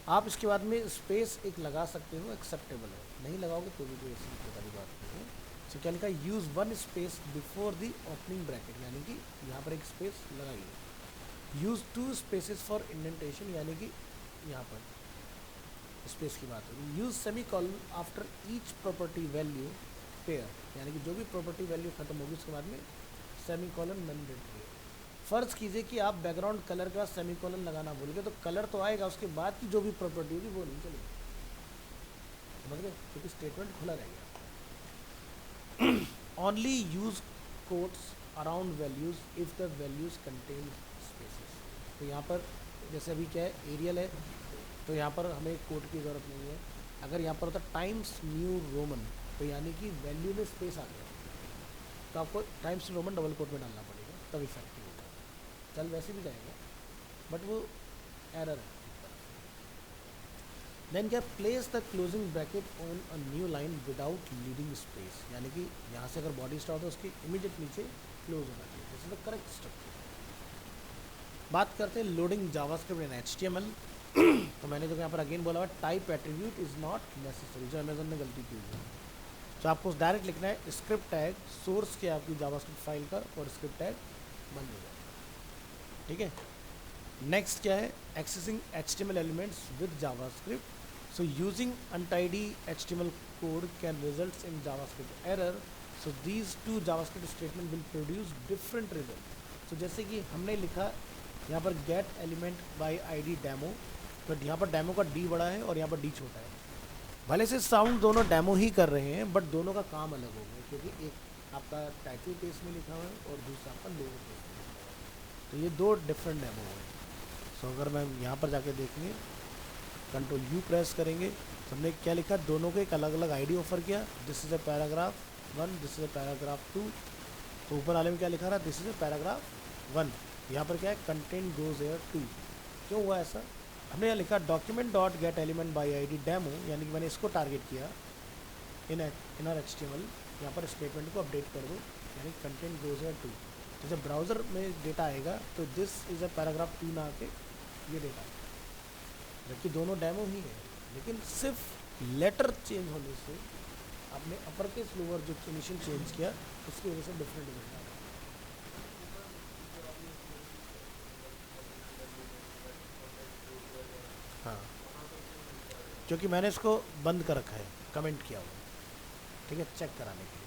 आप इसके बाद में स्पेस एक लगा सकते हो, एक्सेप्टेबल है, नहीं लगाओगे तो भी कोई ऐसी दिक्कत वाली बात नहीं है। सो क्या लिखा? Use one space before the opening bracket, यानी कि यहाँ पर एक स्पेस लगाइए। Use two spaces for indentation, यानी कि यहाँ पर स्पेस की बात होगी। Use semicolon after each property value pair, यानी कि जो भी प्रॉपर्टी वैल्यू खत्म होगी उसके बाद में सेमी कॉलन मैंडेटरी है। फ़र्ज़ कीजिए कि आप बैकग्राउंड कलर के बाद सेमी कॉलन लगाना भूल गए, तो कलर तो आएगा, उसके बाद की जो भी प्रॉपर्टी होगी वो नहीं चलेगी, समझ गए? क्योंकि स्टेटमेंट खुला रहेगा। Only use quotes around values if the values contain spaces. तो यहाँ पर जैसे अभी क्या है, एरियल है, तो यहाँ पर हमें कोट की ज़रूरत नहीं है। अगर यहाँ पर होता टाइम्स न्यू रोमन, तो यानी कि वैल्यू में स्पेस आ गया, तो आपको times new roman double quote में डालना पड़ेगा, तब इफेक्टिव होगा। चल वैसे भी जाएगा, बट वो एरर है। देन क्या? Place the closing bracket on a new line without leading space, यानी कि यहाँ से अगर बॉडी स्टार्ट हो उसके इमीडिएट नीचे क्लोज होना चाहिए। This is the correct structure. बात करते हैं लोडिंग जावास्क्रिप्ट इन HTML। तो मैंने जो यहाँ पर अगेन बोला हुआ type attribute is not necessary, जो अमेजन ने गलती की हुई है। तो आपको डायरेक्ट लिखना है स्क्रिप्ट टैग सोर्स के आपकी जावास्क्रिप्ट फाइल का, और स्क्रिप्ट टैग बंद हो जाएगा, ठीक है। नेक्स्ट क्या है? Accessing HTML elements with JavaScript. So using untidy HTML code can result in JavaScript error. So these two JavaScript statement will produce different result. तो जैसे कि हमने लिखा यहाँ पर gate element by ID demo, but यहाँ पर डेमो का D बड़ा है और यहाँ पर D छोटा है। भले से साउंड दोनों डेमो ही कर रहे हैं, बट दोनों का काम अलग हो गया, क्योंकि एक आपका टाइटल केस में लिखा हुआ है और दूसरा आपका लोअर केस में लिखा हुआ है, तो ये दो डिफरेंट डेमो हैं। सो अगर मैं यहाँ पर जाके देखेंगे, कंट्रोल U प्रेस करेंगे, तो हमने क्या लिखा? दोनों को एक अलग अलग ID ऑफर किया। This is a paragraph 1, this is a paragraph 2। तो ऊपर वाले में क्या लिखा रहा? This is a paragraph 1। यहाँ पर क्या है? Content goes air 2। क्यों हुआ ऐसा? हमने यहाँ लिखा document dot gate element by ID demo, यानी कि मैंने इसको टारगेट किया इन आर HTML। यहाँ पर स्टेटमेंट को अपडेट कर दो, यानी कंटेंट गोज एयर 2। तो जब ब्राउज़र में डेटा आएगा तो दिस इज़ ए पैराग्राफ 2 ना आके ये डेटा आएगा, जबकि दोनों डेमो ही है, लेकिन सिर्फ लेटर चेंज होने से आपने अपर केस लोअर जो इनिशियल चेंज किया उसकी वजह से डिफरेंट रिजल्ट आ रहा है। हाँ, क्योंकि मैंने इसको बंद कर रखा है, कमेंट किया हुआ, ठीक है, चेक कराने के लिए।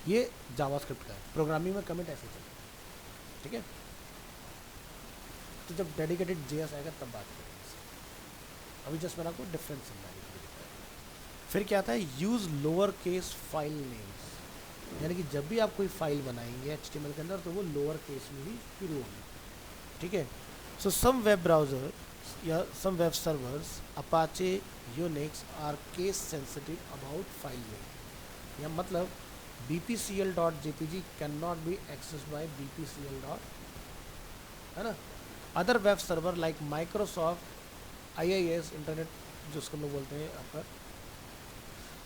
ये जावास्क्रिप्ट का है, प्रोग्रामिंग में कमेंट ऐसे चलता है, ठीक है। तो जब डेडिकेटेड JS आएगा तब बात करेंगे इसकी। अभी जस्ट मैंने आपको डिफरेंस समझाने के लिए बताया। फिर क्या आता है? Use lower case file names, यानी कि जब भी आप कोई फाइल बनाएंगे HTML के अंदर तो वो लोअर केस में ही शुरू होगी, ठीक है। सो सम वेब ब्राउज़र या some web servers Apache Unix are case sensitive about file name. या मतलब bpcl.jpg can not be access by bpcl. है ना। Other web server like Microsoft IIS internet जो उसको हम लोग बोलते हैं आपका,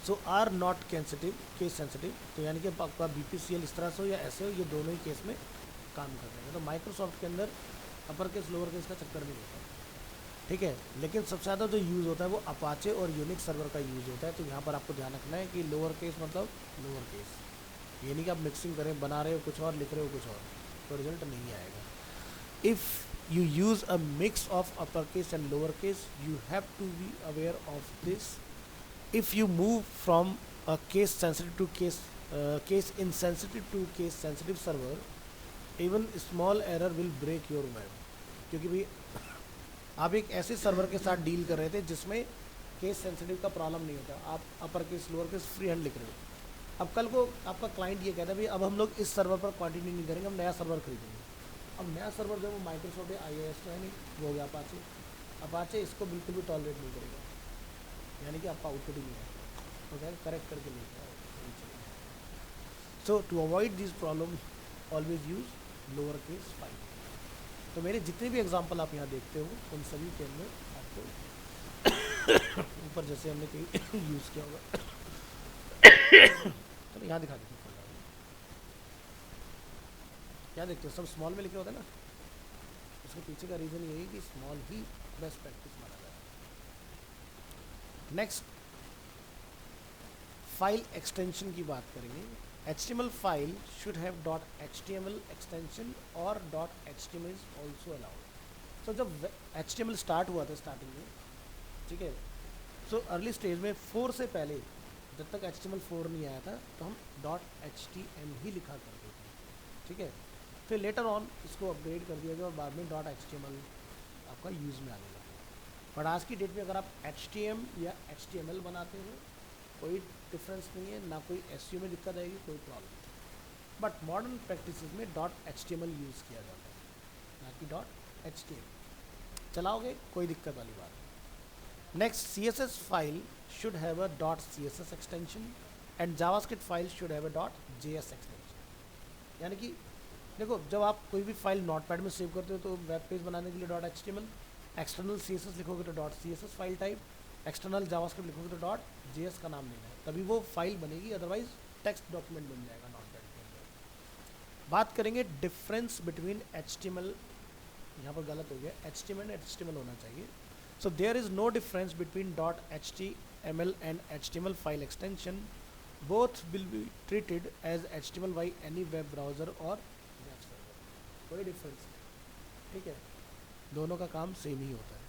so are not case sensitive. तो यानी कि आपका BPCL इस तरह से हो या ऐसे हो, ये दोनों ही केस में काम कर रहे हैं। तो माइक्रोसॉफ्ट के अंदर अपर केस लोअर केस का चक्कर नहीं होता, ठीक है। लेकिन सबसे ज़्यादा जो यूज़ होता है वो अपाचे और यूनिक्स सर्वर का यूज़ होता है। तो यहाँ पर आपको ध्यान रखना है कि लोअर केस मतलब लोअर केस, ये नहीं कि आप मिक्सिंग करें, बना रहे हो कुछ और लिख रहे हो कुछ और, तो रिजल्ट नहीं आएगा। If you use a mix of uppercase and lowercase, you have to be aware of this. If you move from a case sensitive to case insensitive to case sensitive server, even small error will break your web। क्योंकि भाई आप एक ऐसे सर्वर के साथ डील कर रहे थे जिसमें केस सेंसिटिव का प्रॉब्लम नहीं होता, आप अपर case lower case free hand लिख रहे हो। अब कल को आपका क्लाइंट ये कहता है भाई अब हम लोग इस सर्वर पर कंटिन्यू नहीं करेंगे, हम नया सर्वर खरीदेंगे। अब नया सर्वर जो वो माइक्रोसॉफ्ट है IIS तो है नहीं, वो हो गया अपाचे। अपाचे इसको बिल्कुल भी टॉलरेट नहीं करेगा, यानी कि आपका आउटपुट ही नहीं आएगा, तो क्या करेक्ट करके नहीं आएगा। So to avoid this problem always use lower case file. तो मेरे जितने भी एग्जाम्पल आप यहाँ देखते हो उन सभी के अंदर आपको ऊपर जैसे हमने कहीं यूज़ किया होगा। चलो यहाँ दिखा देते हैं। क्या देखते हो, सब स्मॉल में लिखे होते हैं ना, उसके पीछे का रीज़न यही कि स्मॉल ही बेस्ट प्रैक्टिस माना जाए। नेक्स्ट फाइल एक्सटेंशन की बात करेंगे। HTML file should have .html extension और .html इज ऑल्सो अलाउड। सो जब HTML स्टार्ट हुआ था स्टार्टिंग में, ठीक है, सो अर्ली स्टेज में 4 से पहले जब तक HTML 4 नहीं आया था तो हम .html ही लिखा करते थे, ठीक है। फिर लेटर ऑन इसको अपग्रेड कर दिया गया और बाद में .html आपका यूज़ में आने लगा। बट आज की डेट में अगर आप HTML या HTML बनाते हो कोई डिफरेंस नहीं है, ना कोई SEO में दिक्कत आएगी, कोई प्रॉब्लम नहीं। बट मॉडर्न प्रैक्टिस में .html यूज़ किया जाता है, ना कि .html। चलाओगे कोई दिक्कत वाली बात नहीं। Next CSS file should have a .css extension and JavaScript file should have a .js extension. यानी कि देखो, जब आप कोई भी फाइल नोटपैड में सेव करते हो तो वेब पेज बनाने के लिए .html, एक्सटर्नल CSS लिखोगे तो .css file type, external JavaScript लिखोगे तो .js का नाम लेना है, तभी वो फाइल बनेगी, अदरवाइज टेक्स्ट डॉक्यूमेंट बन जाएगा नोटपैड के अंदर। बात करेंगे डिफरेंस बिटवीन HTML, यहाँ पर गलत हो गया, HTML एंड HTML होना चाहिए। So there is no difference between .html and HTML file extension, both will be treated as HTML by any web browser और वेब सर्वर। कोई डिफरेंस नहीं, ठीक है, दोनों का काम सेम ही होता है।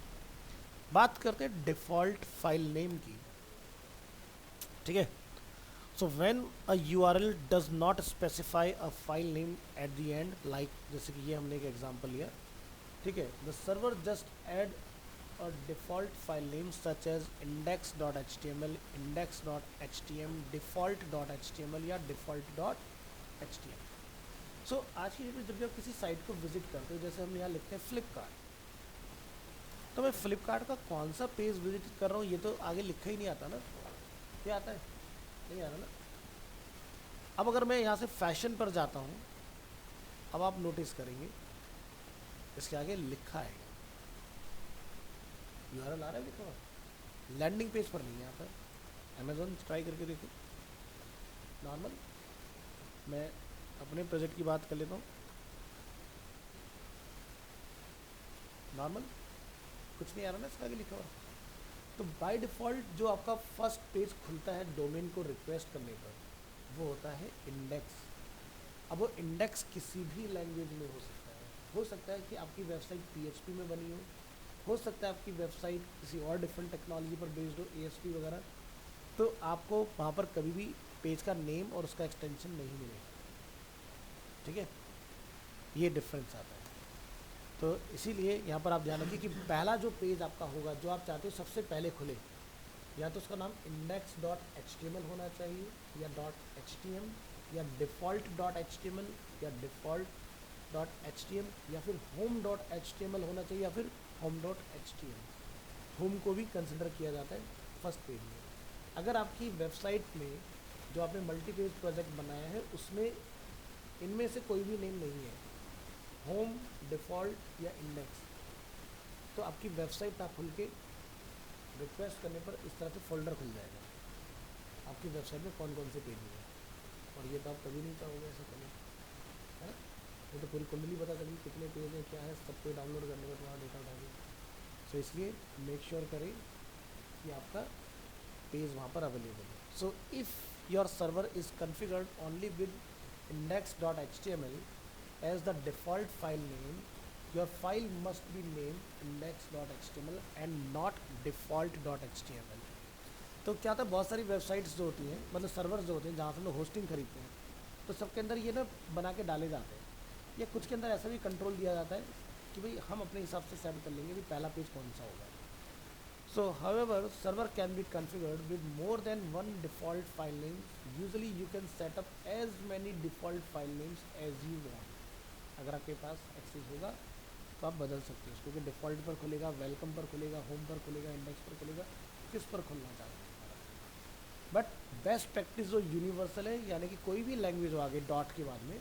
बात करते हैं डिफ़ॉल्ट फाइल नेम की, ठीक है। So when a URL does not specify a file name at the end, like जैसे कि ये हमने एक एग्जांपल लिया, ठीक है, the server just add a default file name such as index.html, index.htm, default.html या default.html। सो आज की डेट में जब भी आप किसी साइट को विजिट करते हो, जैसे हम यहाँ लिखते हैं फ्लिपकार्ट, तो मैं फ्लिपकार्ट का कौन सा पेज विजिट कर रहा हूँ ये तो आगे लिखा ही नहीं आता ना, क्या आता है, नहीं आ रहा ना। अब अगर मैं यहाँ से फैशन पर जाता हूँ, अब आप नोटिस करेंगे इसके आगे लिखा है, URL आ रहा है लिखा हुआ, लैंडिंग पेज पर नहीं आता। अमेज़न ट्राई करके देखो, नॉर्मल। मैं अपने प्रोजेक्ट की बात कर लेता हूँ, नॉर्मल कुछ नहीं आ रहा ना इसका आगे लिखा हुआ। तो बाय डिफ़ॉल्ट जो आपका फर्स्ट पेज खुलता है डोमेन को रिक्वेस्ट करने पर, वो होता है इंडेक्स। अब वो इंडेक्स किसी भी लैंग्वेज में हो सकता है कि आपकी वेबसाइट PHP में बनी हो सकता है आपकी वेबसाइट किसी और डिफरेंट टेक्नोलॉजी पर बेस्ड हो, ASP वगैरह, तो आपको वहाँ पर कभी भी पेज का नेम और उसका एक्सटेंशन नहीं मिलेगा, ठीक है, ये डिफरेंस आता है। तो इसीलिए यहाँ पर आप ध्यान रखिए कि पहला जो पेज आपका होगा जो आप चाहते हो सबसे पहले खुले, या तो उसका नाम index.html होना चाहिए या .htm या default.html या default.htm या फिर home.html होना चाहिए या फिर home.htm। होम को भी कंसिडर किया जाता है फर्स्ट पेज में। अगर आपकी वेबसाइट में जो आपने मल्टी पेज प्रोजेक्ट बनाया है उसमें इनमें से कोई भी नेम नहीं है, होम, डिफ़ॉल्ट या इंडेक्स, तो आपकी वेबसाइट ना खुल के रिक्वेस्ट करने पर इस तरह से फोल्डर खुल जाएगा आपकी वेबसाइट में कौन कौन से पेज हैं, और ये तो आप कभी नहीं चाहोगे ऐसा करना, है ना। ये तो पूरी कुंडली पता चली कितने पेज हैं क्या है, सब पे डाउनलोड करने का तुम्हारा डेटा उठा दें। सो इसलिए मेक श्योर करें कि आपका पेज वहाँ पर अवेलेबल है। So if your server is configured only with index.html as the default file name, your file must be named index.html and not default.html। तो क्या होता है, बहुत सारी वेबसाइट्स जो होती हैं, मतलब सर्वर्स जो होते हैं जहाँ से हम लोग होस्टिंग खरीदते हैं, तो सबके अंदर ये ना बना के डाले जाते हैं, या कुछ के अंदर ऐसा भी कंट्रोल दिया जाता है कि भाई हम अपने हिसाब से सेट कर लेंगे कि पहला पेज कौन सा होगा। So, however, server can be configured with more than one default file name. Usually, you can set up as many default file names as you want. अगर आपके पास एक्सेस होगा तो आप बदल सकते हो उसको, कि डिफ़ॉल्ट पर खुलेगा, वेलकम पर खुलेगा, होम पर खुलेगा, इंडेक्स पर खुलेगा, किस पर खुलना चाहते हैं। बट बेस्ट प्रैक्टिस जो यूनिवर्सल है, यानी कि कोई भी लैंग्वेज हो आगे डॉट के बाद में,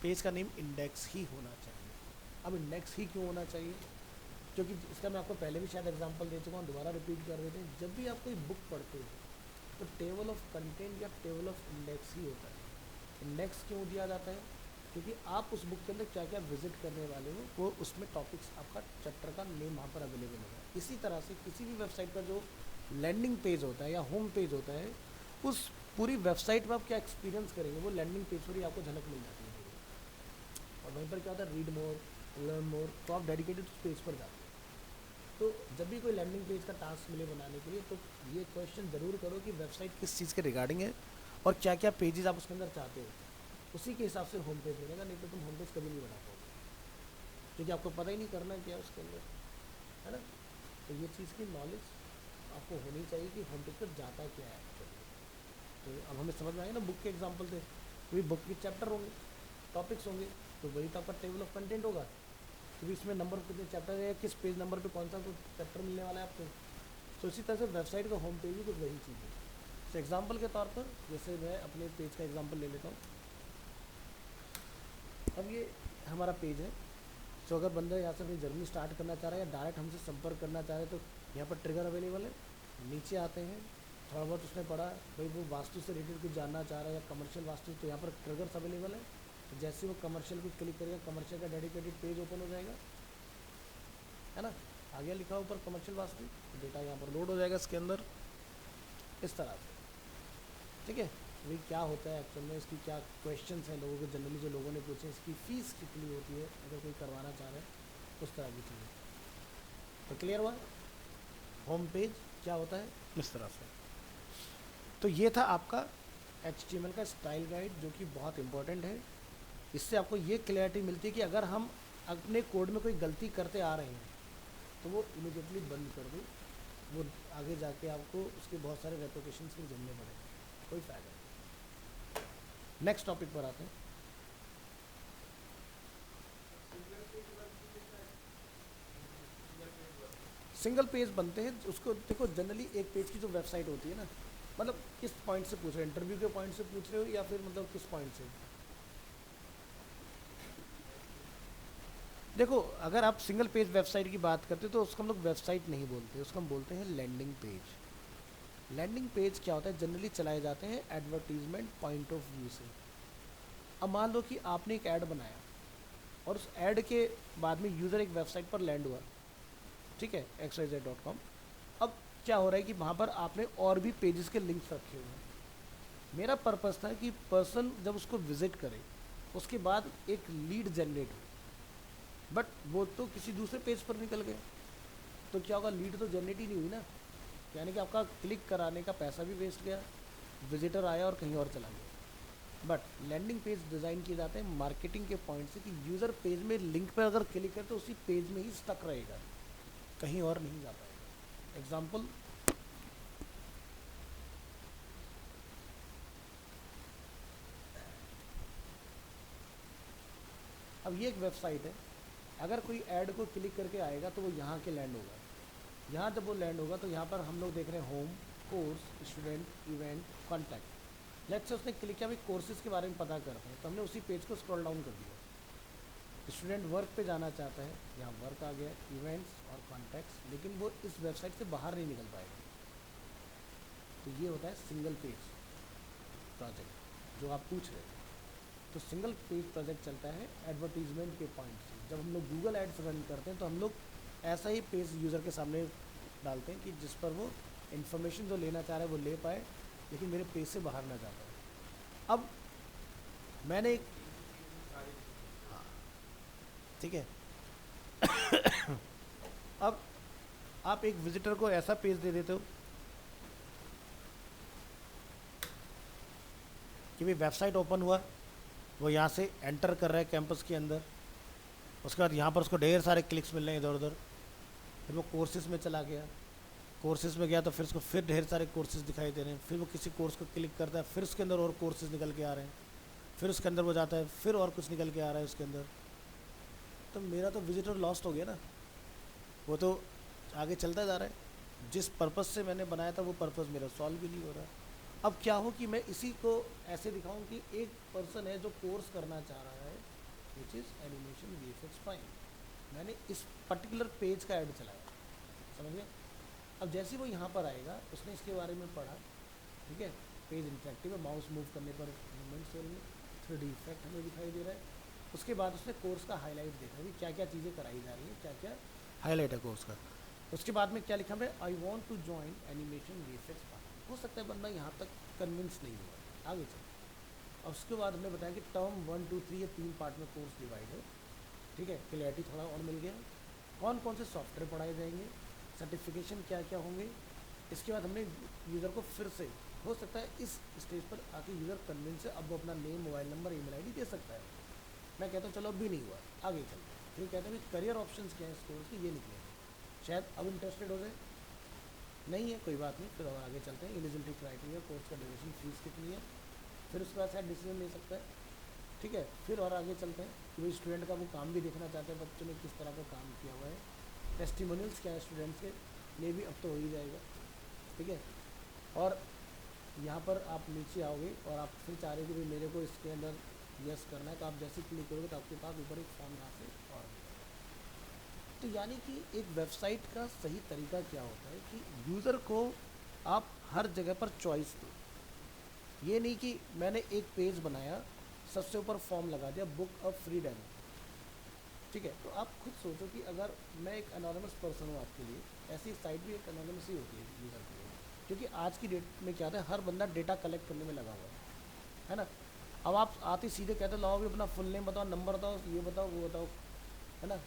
पेज का नेम इंडेक्स ही होना चाहिए। अब इंडेक्स ही क्यों होना चाहिए? क्योंकि इसका मैं आपको पहले भी शायद एग्जांपल दे चुका हूँ, दोबारा रिपीट कर देते हैं। जब भी आप कोई बुक पढ़ते हो तो टेबल ऑफ कंटेंट या टेबल ऑफ इंडेक्स ही होता है। इंडेक्स क्यों दिया जाता है? क्योंकि आप उस बुक के अंदर क्या क्या विजिट करने वाले हो वो उसमें टॉपिक्स, आपका चैप्टर का नेम वहाँ पर अवेलेबल होगा। इसी तरह से किसी भी वेबसाइट का जो लैंडिंग पेज होता है या होम पेज होता है, उस पूरी वेबसाइट में आप क्या एक्सपीरियंस करेंगे वो लैंडिंग पेज पर ही आपको झलक मिल जाती है। और वहीं पर क्या होता है, रीड मोर, लर्न मोर, तो आप डेडिकेटेड उस पेज पर जाते हैं। तो जब भी कोई लैंडिंग पेज का टास्क मिले बनाने के लिए, तो ये क्वेश्चन ज़रूर करो कि वेबसाइट किस चीज़ के रिगार्डिंग है और क्या क्या पेजेस आप उसके अंदर चाहते हो। उसी के हिसाब से होम पेज बनेगा, नहीं तो तुम होम पेज कभी नहीं बना पाओगे, क्योंकि आपको पता ही नहीं करना क्या है उसके अंदर, है ना। तो ये चीज़ की नॉलेज आपको होनी चाहिए कि होम पेज पर जाता क्या है एक्चुअली। तो अब हमें समझ में आएगा ना, बुक के एग्जाम्पल थे, कोई बुक के चैप्टर होंगे, टॉपिक्स होंगे, तो वही तो आपका टेबल ऑफ कंटेंट होगा। क्योंकि इसमें नंबर कितने चैप्टर है, किस पेज नंबर पे कौन सा चैप्टर मिलने वाला है आपको। तो इसी तरह से वेबसाइट का होम पेज भी कुछ वही चीज़ है। तो एग्जांपल के तौर पर जैसे मैं अपने पेज का एग्जांपल ले लेता हूँ। अब ये हमारा पेज है। तो अगर बंदा यहाँ से अपनी जर्नी स्टार्ट करना चाह रहा है या डायरेक्ट हमसे संपर्क करना चाह रहे हैं, तो यहाँ पर ट्रिगर अवेलेबल है। नीचे आते हैं, थोड़ा बहुत उसने पढ़ा, भाई वो वास्तु से रिलेटेड कुछ जानना चाह रहा है या कमर्शियल वास्तु, तो यहाँ पर ट्रिगर्स अवेलेबल है। तो जैसे वो कमर्शियल को क्लिक करेगा, कमर्शियल का डेडिकेटेड पेज ओपन हो जाएगा, है ना। आगे लिखा ऊपर कमर्शियल वास्तु, डेटा यहाँ पर लोड हो जाएगा इसके अंदर, इस तरह से। ठीक है, भाई क्या होता है एक्चुअल में, इसकी क्या क्वेश्चंस हैं लोगों के, जनरली जो लोगों ने पूछे, इसकी फ़ीस कितनी होती है अगर कोई करवाना चाह रहा है, उस तरह की चीज़ें। तो क्लियर हुआ होम पेज क्या होता है, इस तरह से। तो ये था आपका HTML का स्टाइल गाइड, जो कि बहुत इंपॉर्टेंट है। इससे आपको ये क्लैरिटी मिलती है कि अगर हम अपने कोड में कोई गलती करते आ रहे हैं तो वो इमीडिएटली बंद कर दो, वो आगे जाके आपको उसके बहुत सारे रेपुटेशंस भी झेलने पड़ेंगे, कोई फ़ायदा नहीं। नेक्स्ट टॉपिक पर आते हैं। सिंगल पेज बनते हैं उसको, देखो जनरली एक पेज की जो वेबसाइट होती है ना, मतलब किस पॉइंट से पूछ रहे हो, इंटरव्यू के पॉइंट से पूछ रहे हो या फिर मतलब किस पॉइंट से? देखो अगर आप सिंगल पेज वेबसाइट की बात करते हो तो उसको हम लोग वेबसाइट नहीं बोलते, उसको हम बोलते हैं लैंडिंग पेज। लैंडिंग पेज क्या होता है, जनरली चलाए जाते हैं एडवर्टीजमेंट पॉइंट ऑफ व्यू से। अब मान लो कि आपने एक ऐड बनाया और उस ऐड के बाद में यूज़र एक वेबसाइट पर लैंड हुआ, ठीक है, xyz.com। अब क्या हो रहा है कि वहाँ पर आपने और भी पेजेस के लिंक्स रखे हुए हैं। मेरा पर्पस था कि पर्सन जब उसको विज़िट करे उसके बाद एक लीड जनरेट हो, बट वो तो किसी दूसरे पेज पर निकल गए, तो क्या होगा, लीड तो जनरेट ही नहीं हुई ना, यानी कि आपका क्लिक कराने का पैसा भी वेस्ट गया, विजिटर आया और कहीं और चला गया। बट लैंडिंग पेज डिज़ाइन किए जाते हैं मार्केटिंग के पॉइंट से कि यूज़र पेज में लिंक पर अगर क्लिक करे तो उसी पेज में ही स्टक रहेगा, कहीं और नहीं जा पाएगा। एग्जाम्पल, अब ये एक वेबसाइट है, अगर कोई ऐड को क्लिक करके आएगा तो वो यहाँ के लैंड होगा। यहाँ जब वो लैंड होगा तो यहाँ पर हम लोग देख रहे हैं home, course, student, event, contact. Let's say उसने क्लिक किया भाई कोर्सेज़ के बारे में पता करते हैं, तो हमने उसी पेज को स्क्रॉल डाउन कर दिया। स्टूडेंट वर्क पे जाना चाहता है, यहाँ वर्क आ गया, इवेंट्स और कॉन्टैक्ट्स, लेकिन वो इस वेबसाइट से बाहर नहीं निकल पाएगा। तो ये होता है सिंगल पेज प्रोजेक्ट जो आप पूछ रहे हैं। तो सिंगल पेज प्रोजेक्ट चलता है एडवर्टीजमेंट के पॉइंट से। जब हम लोग गूगल एड्स रन करते हैं तो हम लोग ऐसा ही पेज यूज़र के सामने डालते हैं कि जिस पर वो इन्फॉर्मेशन जो लेना चाह रहा है वो ले पाए, लेकिन मेरे पेज से बाहर ना जा पाए। अब मैंने एक, हाँ ठीक है, अब आप एक विजिटर को ऐसा पेज दे देते हो कि भाई वेबसाइट ओपन हुआ, वो यहाँ से एंटर कर रहा है कैंपस के अंदर, उसके बाद यहाँ पर उसको ढेर सारे क्लिक्स मिल रहे हैं इधर उधर, फिर वो कोर्सेज में चला गया, कोर्सेज में गया तो फिर उसको फिर ढेर सारे कोर्सेज दिखाई दे रहे हैं, फिर वो किसी कोर्स को क्लिक करता है, फिर उसके अंदर और कोर्सेज निकल के आ रहे हैं, फिर उसके अंदर वो जाता है, फिर और कुछ निकल के आ रहा है उसके अंदर। तो मेरा तो विजिटर लॉस्ट हो गया ना, वो तो आगे चलता जा रहा है। जिस पर्पज़ से मैंने बनाया था वो पर्पज़ मेरा सॉल्व भी नहीं हो रहा। अब क्या हो कि मैं इसी को ऐसे दिखाऊं कि एक पर्सन है जो कोर्स करना चाह रहा है which is animation VFX fine. मैंने इस पर्टिकुलर पेज का ऐड चलाया, समझ गए। अब जैसे ही वो यहाँ पर आएगा उसने इसके बारे में पढ़ा, ठीक है, पेज इंटरेक्टिव है, माउस मूव करने पर मूवमेंट्स हो रही है, 3D इफेक्ट हमें दिखाई दे रहा है। उसके बाद उसने कोर्स का हाईलाइट देखा कि क्या क्या चीज़ें कराई जा रही है, क्या क्या हाईलाइट है कोर्स का। उसके बाद में क्या लिखा मैं, I want to join animation VFX part. हो सकता है बंदा यहाँ तक कन्विंस नहीं हुआ, आगे चल। और उसके बाद हमने बताया कि टर्म 1 2 3 ये 3 पार्ट में कोर्स डिवाइड है, ठीक है, क्लियरिटी थोड़ा और मिल गया। कौन कौन से सॉफ्टवेयर पढ़ाए जाएंगे, सर्टिफिकेशन क्या क्या होंगे। इसके बाद हमने यूज़र को फिर से, हो सकता है इस स्टेज पर आके यूज़र कन्विंस है, अब वो अपना name, mobile number, email ID दे सकता है। मैं कहता हूँ चलो अब भी नहीं हुआ, आगे चलते हैं। फिर कहते हैं करियर ऑप्शंस क्या है इस कोर्स के, ये निकलेंगे, शायद अब इंटरेस्टेड हो जाए। नहीं है कोई बात नहीं, फिर और आगे चलते हैं। एलिजिबिलिटी क्राइटेरिया, कोर्स का ड्यूरेशन, फीस कितनी है, फिर उसके बाद शायद डिसीजन ले सकता है, ठीक है। फिर और आगे चलते हैं कि भाई स्टूडेंट का वो काम भी देखना चाहते हैं, बच्चों ने किस तरह का काम किया हुआ है। टेस्टिमोनियल्स क्या है स्टूडेंट्स के लिए भी अब तो हो ही जाएगा, ठीक है। और यहाँ पर आप नीचे आओगे और आप फिर चाह रहे कि भाई मेरे को इसके अंदर यस करना है, तो आप जैसे क्लिक करोगे तो आपके पास ऊपर एक फॉर्म यहाँ से और। तो यानी कि एक वेबसाइट का सही तरीका क्या होता है कि यूज़र को आप हर जगह पर चॉइस दो। ये नहीं कि मैंने एक पेज बनाया, सबसे ऊपर फॉर्म लगा दिया, बुक अ फ्री डेमो, ठीक है। तो आप खुद सोचो कि अगर मैं एक अनोनिमस पर्सन हूँ आपके लिए, ऐसी साइट भी एक अनोनिमस ही होती है यूज़र के लिए, क्योंकि आज की डेट में क्या होता है, हर बंदा डेटा कलेक्ट करने में लगा हुआ है ना। अब आप आते सीधे कहते हो लाओ भी अपना फुल नेम बताओ, नंबर बताओ, ये बताओ वो बताओ, है ना।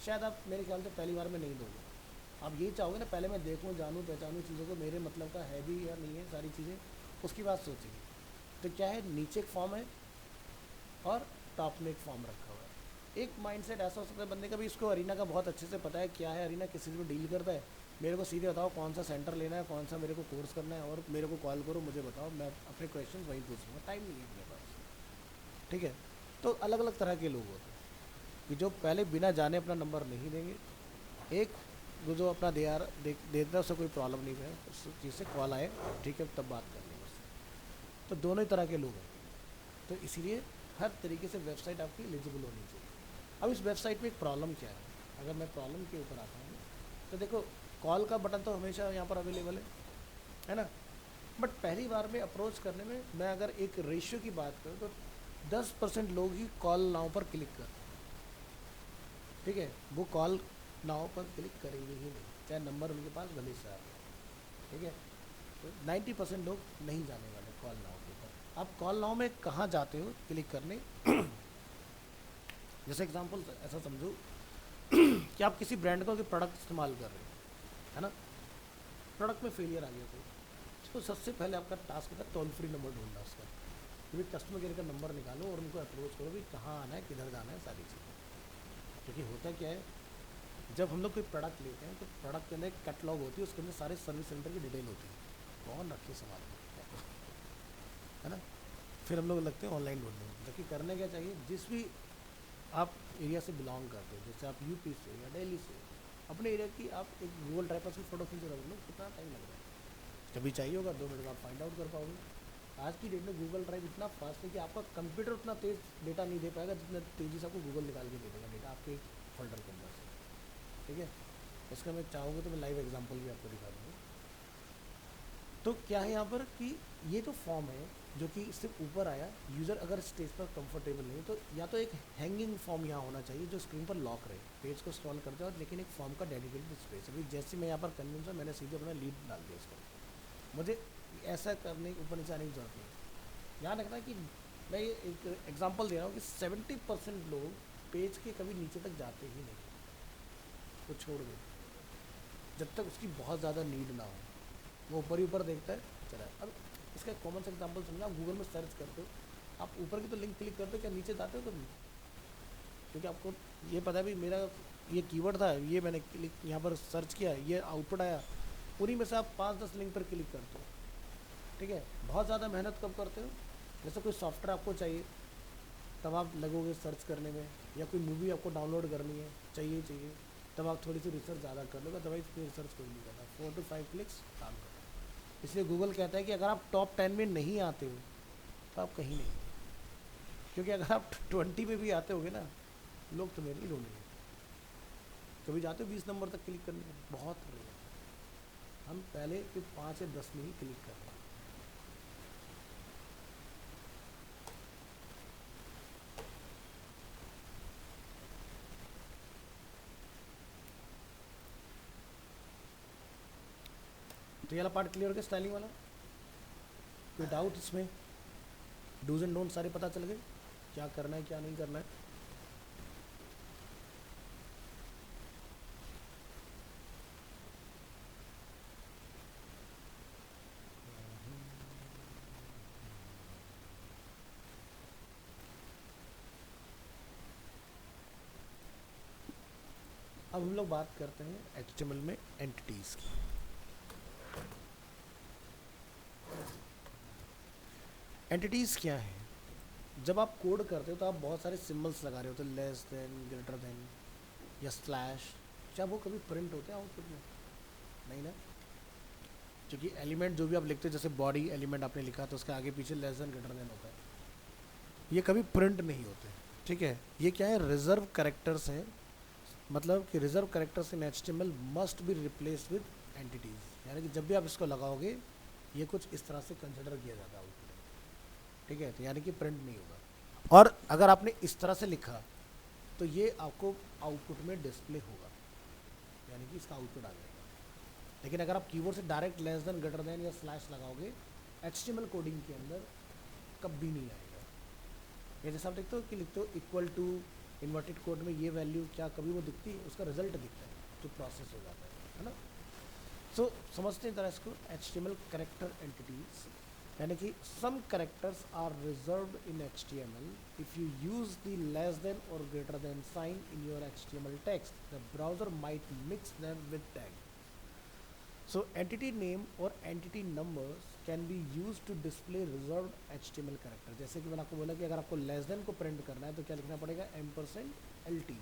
शायद आप मेरे ख्याल से पहली बार में नहीं दोगे। आप यही चाहोगे ना, पहले मैं देखूँ, जानूँ, पहचानूँ चीज़ों को, मेरे मतलब का है भी या नहीं है सारी चीज़ें, उसकी बात सोचेगी। तो क्या है, नीचे एक फॉर्म है और टॉप में एक फॉर्म रखा हुआ है। एक माइंडसेट ऐसा हो सकता है बंदे का भी, इसको अरीना का बहुत अच्छे से पता है क्या है अरीना, किसी से भी डील करता है, मेरे को सीधे बताओ कौन सा सेंटर लेना है, कौन सा मेरे को कोर्स करना है, और मेरे को कॉल करो, मुझे बताओ, मैं अपने क्वेश्चन वहीं पूछूंगा, टाइम नहीं है मेरे पास, ठीक है। तो अलग अलग तरह के लोग होते हैं कि जो पहले बिना जाने अपना नंबर नहीं देंगे, एक वो जो अपना देता है उससे कोई प्रॉब्लम नहीं है, उस चीज़ से कॉल आए, ठीक है, तब बात कर लेंगे उससे। तो दोनों ही तरह के लोग हैं, तो इसीलिए हर तरीके से वेबसाइट आपकी एलिजिबल होनी चाहिए। अब इस वेबसाइट में एक प्रॉब्लम क्या है, अगर मैं प्रॉब्लम के ऊपर आता हूँ तो देखो, कॉल का बटन तो हमेशा यहाँ पर अवेलेबल है ना। बट पहली बार में अप्रोच करने में मैं अगर एक रेशियो की बात करूँ तो 10% लोग ही कॉल नाउ पर क्लिक करते हैं, ठीक है। वो कॉल नाउ पर क्लिक करेंगे ही नहीं, चाहे नंबर उनके पास भले से आ जाए, ठीक है। तो 90% लोग नहीं जाने वाले कॉल नाउ के ऊपर। आप कॉल नाउ में कहाँ जाते हो क्लिक करने जैसे एग्जांपल ऐसा समझो कि आप किसी ब्रांड का प्रोडक्ट इस्तेमाल कर रहे हो, है ना। प्रोडक्ट में फेलियर आ गया तो सबसे पहले आपका टास्क होता है टोल फ्री नंबर ढूंढना उसका, कि भाई कस्टमर केयर का नंबर निकालो और उनको अप्रोच करो कि कहाँ आना है, किधर जाना है, सारी चीज़ें। क्योंकि होता क्या है, जब हम लोग कोई प्रोडक्ट लेते हैं तो प्रोडक्ट के अंदर एक कैटलॉग होती है, उसके अंदर सारे सर्विस सेंटर की डिटेल होती है, कौन रखे संभाल के, है ना। फिर हम लोग लगते हैं ऑनलाइन ढूंढने, जबकि करने क्या चाहिए, जिस भी आप एरिया से बिलोंग करते हो, जैसे आप यूपी से या दिल्ली से, अपने एरिया की आप एक गूगल ड्राइव पर से फ़ोटो खींच रहे हो, कितना टाइम लग रहा है, जब भी चाहिए होगा 2 मिनट में आप फाइंड आउट कर पाओगे। आज की डेट में गूगल ड्राइव इतना फास्ट है कि आपका कंप्यूटर उतना तेज़ डेटा नहीं दे पाएगा जितना तेज़ी से आपको गूगल निकाल के दे देगा डेटा आपके एक फोल्डर के अंदर से, ठीक है। उसका मैं चाहूँगा तो मैं लाइव एग्जांपल भी आपको दिखा दूँगा। तो क्या है यहाँ पर कि ये जो फॉर्म है जो कि इससे ऊपर आया, यूज़र अगर स्टेज पर कंफर्टेबल नहीं तो या तो एक हैंगिंग फॉर्म यहाँ होना चाहिए जो स्क्रीन पर लॉक रहे, पेज को स्क्रॉल करते हो लेकिन एक फॉर्म का डेडिकेटेड स्पेस। अभी जैसे मैं यहाँ पर कन्विंस हूँ, मैंने सीधे अपना लीड डाल दिया इसको, मुझे ऐसा करने ऊपर नीचे आने की जरूरत नहीं। ध्यान रखना कि मैं ये एक एग्जांपल दे रहा हूँ कि 70% लोग पेज के कभी नीचे तक जाते ही नहीं, वो छोड़ दे जब तक उसकी बहुत ज़्यादा नीड ना हो, वो ऊपर ही ऊपर देखता है चला। अब इसका एक कॉमन सा एग्जांपल समझा, आप गूगल में सर्च करते हो, आप ऊपर की तो लिंक क्लिक करते हो, क्या नीचे जाते हो कभी? क्योंकि आपको ये पता है भी मेरा ये कीवर्ड था, ये मैंने क्लिक यहाँ पर सर्च किया, ये आउटपुट आया, उन्हीं में से आप 5-10 लिंक पर क्लिक करते हो, ठीक है। बहुत ज़्यादा मेहनत कब करते हो, जैसे कोई सॉफ्टवेयर आपको चाहिए तब आप लगोगे सर्च करने में, या कोई मूवी आपको डाउनलोड करनी है चाहिए, तब आप थोड़ी सी रिसर्च ज़्यादा कर लोगे, अदरवाइज कोई रिसर्च कोई नहीं करना, 4 to 5 क्लिक्स काम करो। इसलिए गूगल कहता है कि अगर आप टॉप 10 में नहीं आते हो तो आप कहीं नहीं, क्योंकि अगर आप 20 में भी आते होगे ना, लोग तुम्हें नहीं ढूंढेंगे। कभी जाते हो 20 नंबर तक क्लिक करने, बहुत रेयर। हम पहले के 5 या 10 में ही क्लिक कर रहे हैं। तो ये वाला पार्ट क्लियर हो गया, स्टाइलिंग वाला। कोई डाउट इसमें? डूज एंड डोंट सारे पता चल गए, क्या करना है क्या नहीं करना है। अब हम लोग बात करते हैं HTML में एंटिटीज की। एंटिटीज क्या है? जब आप कोड करते हो तो आप बहुत सारे सिंबल्स लगा रहे होते हो, लेस देन, ग्रेटर देन या स्लैश। क्या वो कभी प्रिंट होते हैं आउटपुट में? नहीं ना, क्योंकि एलिमेंट जो भी आप लिखते हो, जैसे बॉडी एलिमेंट आपने लिखा तो उसके आगे पीछे लेस देन ग्रेटर देन होता है, ये कभी प्रिंट नहीं होते। ठीक है, ये क्या है? रिजर्व कैरेक्टर्स हैं। मतलब कि reserve characters in HTML must be replaced with entities, यानी कि जब भी आप इसको लगाओगे ये कुछ इस तरह से कंसिडर किया जाता है आउटपुट। ठीक है, तो यानी कि प्रिंट नहीं होगा। और अगर आपने इस तरह से लिखा तो ये आपको आउटपुट में डिस्प्ले होगा, यानी कि इसका आउटपुट आ जाएगा। लेकिन अगर आप कीबोर्ड से direct less than, greater than या स्लैश लगाओगे HTML कोडिंग के अंदर, कभी नहीं आएगा। ये जैसे आप देखते हो कि लिखते हो इक्वल टू, इन्वर्टेड कोड में ये वैल्यू, क्या कभी वो दिखती है? उसका रिजल्ट दिखता है जो प्रोसेस हो जाता है ना। सो समझते हैं तरह इसको, HTML कैरेक्टर एंटिटीज, यानी कि some characters are reserved in HTML if you use the less than और greater than sign in your HTML text, the browser might mix them with tag. So entity name और entity numbers can be used to display reserved HTML character। जैसे कि मैंने आपको बोला कि अगर आपको लेस देन को प्रिंट करना है तो क्या लिखना पड़ेगा? %LT।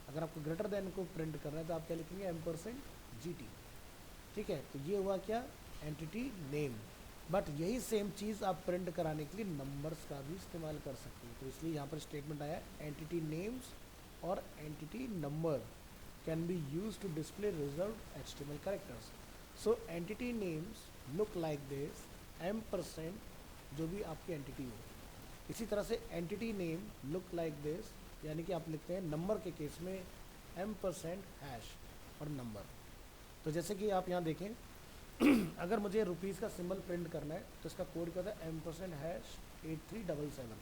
अगर आपको ग्रेटर देन को प्रिंट करना है तो आप क्या लिखेंगे? %GT। ठीक है, तो ये हुआ क्या? Entity name. बट यही सेम चीज़ आप प्रिंट कराने के लिए नंबर्स का भी इस्तेमाल कर सकते हैं। तो इसलिए यहाँ पर स्टेटमेंट आया, एंटिटी नेम्स और entity number can be use to display reserved HTML characters. So entity names look like this, %, जो भी आपकी एंटिटी हो। इसी तरह से entity name look like this, यानी कि आप लिखते हैं नंबर के केस में %# और नंबर। तो जैसे कि आप यहाँ देखें अगर मुझे रुपीज़ का सिंबल प्रिंट करना है तो इसका कोड क्या होता है? %#8377।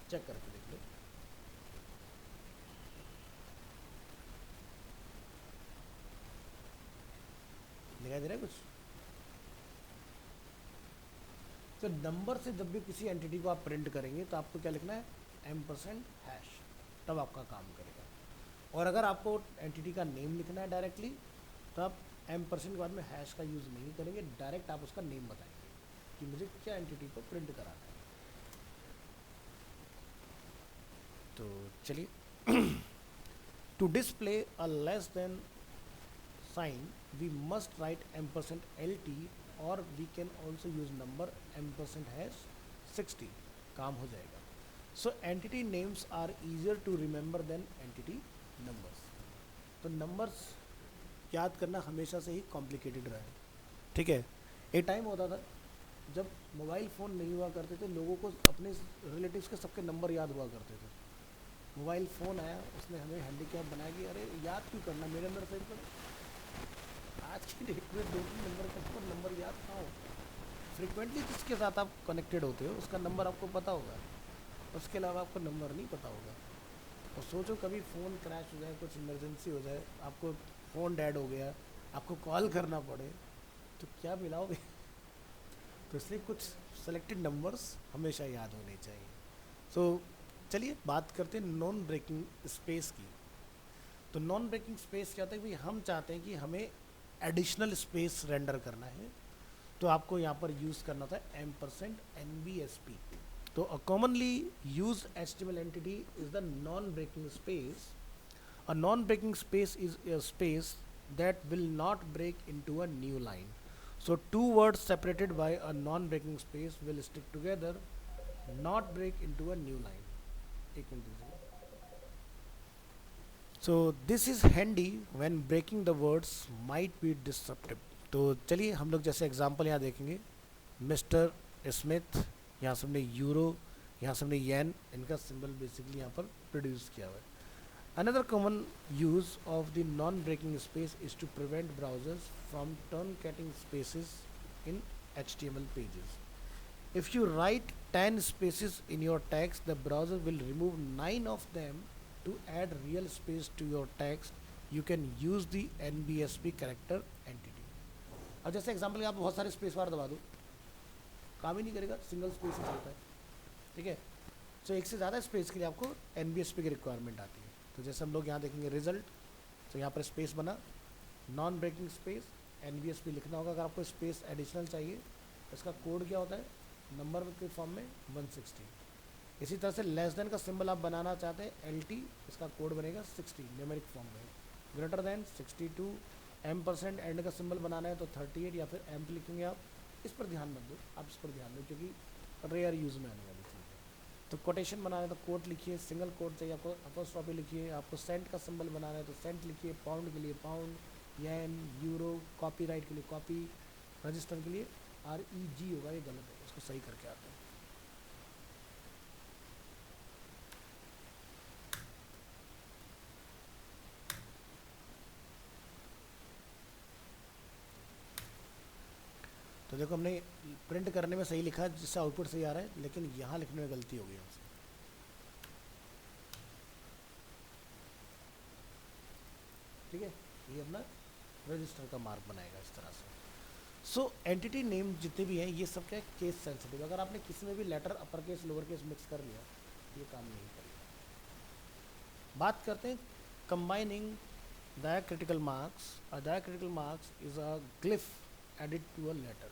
चेक करके देख लो। दिखाई दे रहा है कुछ? तो नंबर से जब भी किसी एंटिटी को आप प्रिंट करेंगे तो आपको क्या लिखना है? %#, तब आपका काम करेगा। और अगर आपको एंटिटी का नेम लिखना है डायरेक्टली तो आप %, के बाद में हैश का यूज़ नहीं करेंगे, डायरेक्ट आप उसका नेम बताएंगे कि मुझे क्या एंटिटी को प्रिंट कराना है। तो चलिए, to display a less than sign we must write %LT और we can also use number %60, काम हो जाएगा। So entity names are easier to remember than entity numbers। तो numbers याद करना हमेशा से ही कॉम्प्लिकेटेड रहा है। ठीक है, एक टाइम होता था जब मोबाइल फ़ोन नहीं हुआ करते थे, लोगों को अपने रिलेटिव्स के सबके नंबर याद हुआ करते थे। मोबाइल फ़ोन आया, उसने हमें हैंडीकैप बनाया कि अरे याद क्यों करना, मेरे अंदर सेव करो। आज की डेट में 2-3 नंबर का नंबर याद ना हो। फ्रिक्वेंटली जिसके साथ आप कनेक्टेड होते हो उसका नंबर आपको पता होगा, उसके अलावा आपको नंबर नहीं पता होगा। और सोचो कभी फ़ोन क्रैश हो जाए, कुछ इमरजेंसी हो जाए, आपको फ़ोन डेड हो गया, आपको कॉल करना पड़े, तो क्या मिलाओगे? तो इसलिए कुछ सेलेक्टेड नंबर्स हमेशा याद होने चाहिए। सो चलिए बात करते हैं नॉन ब्रेकिंग स्पेस की। तो नॉन ब्रेकिंग स्पेस क्या होता है कि हम चाहते हैं कि हमें एडिशनल स्पेस रेंडर करना है, तो आपको यहाँ पर यूज़ करना था %NBSP। तो a commonly use HTML entity is the non breaking space. A non-breaking space is a space that will not break into a new line. So two words separated by a non-breaking space will stick together, not break into a new line. एक मिनट दीजिए. So this is handy when breaking the words might be disruptive. तो चलिए हम लोग जैसे एग्जांपल यहाँ देखेंगे. मिस्टर स्मिथ, यहाँ से हमने यूरो, यहाँ से हमने येन, इनका सिंबल बेसिकली यहाँ पर प्रोड्यूस किया हुआ है. Another common use of the non-breaking space is to prevent browsers from truncating spaces in HTML pages. If you write 10 spaces in your text, the browser will remove 9 of them to add real space to your text. You can use the NBSP character entity. अब जैसे एग्जाम्पल के आप बहुत सारे स्पेस बार दबा दो, काम ही नहीं करेगा, सिंगल स्पेस ही चलता है. ठीक है. तो एक से ज़्यादा स्पेस के लिए आपको NBSP की रिक्वायरमेंट आती है. तो जैसे हम लोग यहाँ देखेंगे रिजल्ट, तो यहाँ पर स्पेस बना, नॉन ब्रेकिंग स्पेस, NBSP लिखना होगा. अगर आपको स्पेस एडिशनल चाहिए तो इसका कोड क्या होता है, नंबर के फॉर्म में 160. इसी तरह से लेस देन का सिंबल आप बनाना चाहते हैं LT, इसका कोड बनेगा 60 न्यूमेरिक फॉर्म में. ग्रेटर देन 62, M% एंड का सिंबल बनाना है तो 38 या फिर एम्प लिखेंगे आप. इस पर ध्यान मत दो, आप इस पर ध्यान दो क्योंकि रेयर यूज़ में आने वाली चीज़ है. तो कोटेशन बनाना है तो कोट लिखिए, सिंगल कोट चाहिए आपको अपोस्ट्रोफी लिखिए, आपको सेंट का सिंबल बनाना है तो सेंट लिखिए, पाउंड के लिए पाउंड, येन, यूरो, कॉपीराइट के लिए कॉपी, रजिस्टर के लिए REG होगा, ये गलत है, इसको सही करके आते हैं. तो देखो हमने प्रिंट करने में सही लिखा जिससे आउटपुट सही आ रहा है, लेकिन यहाँ लिखने में गलती हो गई हमसे. ठीक है, ये अपना रजिस्टर का मार्क बनाएगा इस तरह से. सो एंटिटी नेम जितने भी हैं ये सब क्या है, केस सेंसिटिव. अगर आपने किसी में भी letter upper case lower case mix कर लिया ये काम नहीं करेगा. बात करते हैं combining diacritical marks. A diacritical marks is a glyph added to a letter.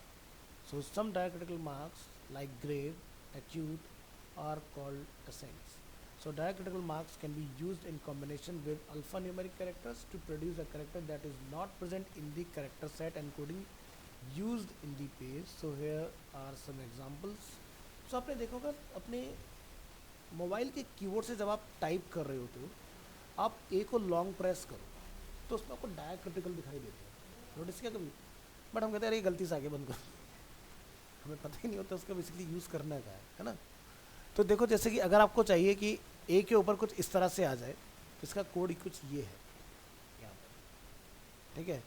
So some diacritical marks like grave, acute are called accents. So diacritical marks can be used in combination with alphanumeric characters to produce a character that is not present in the character set encoding used in the page. So here are some examples. So आपने देखा होगा अपने मोबाइल के कीबोर्ड से जब आप टाइप कर रहे होते हो, आप ए को लॉन्ग प्रेस करो तो उसमें आपको डायक्रिटिकल दिखाई देते हैं. नोटिस किया कभी? बट हम कहते हैं अरे गलती से आगे बंद करो, हमें पता ही नहीं होता उसका बेसिकली यूज़ करना का है ना. तो देखो जैसे कि अगर आपको चाहिए कि ए के ऊपर कुछ इस तरह से आ जाए तो इसका कोड कुछ ये है यहाँ पर. ठीक है,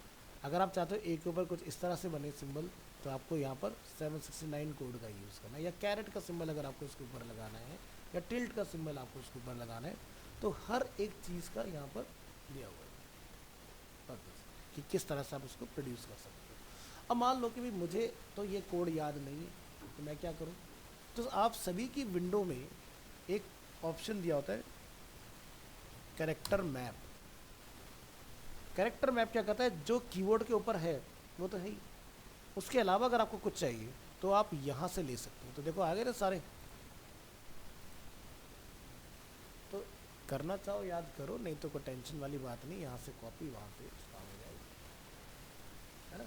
अगर आप चाहते हो ए के ऊपर कुछ इस तरह से बने सिंबल तो आपको यहाँ पर 769 कोड का यूज़ करना है, या कैरेट का सिंबल अगर आपको इसके ऊपर लगाना है, या टिल्ट का सिंबल आपको उसके ऊपर लगाना है. तो हर एक चीज़ का यहाँ पर दिया हुआ है पर्पस कि किस तरह से आप उसको प्रोड्यूस कर सकते हो. अब मान लो कि भी मुझे तो ये कोड याद नहीं है तो मैं क्या करूँ, तो आप सभी की विंडो में एक ऑप्शन दिया होता है कैरेक्टर मैप. कैरेक्टर मैप क्या कहता है, जो कीवर्ड के ऊपर है वो तो है ही, उसके अलावा अगर आपको कुछ चाहिए तो आप यहाँ से ले सकते हो. तो देखो आ गए ना सारे. तो करना चाहो याद करो, नहीं तो कोई टेंशन वाली बात नहीं, यहाँ से कॉपी वहाँ पे काम हो जाएगी, है ना.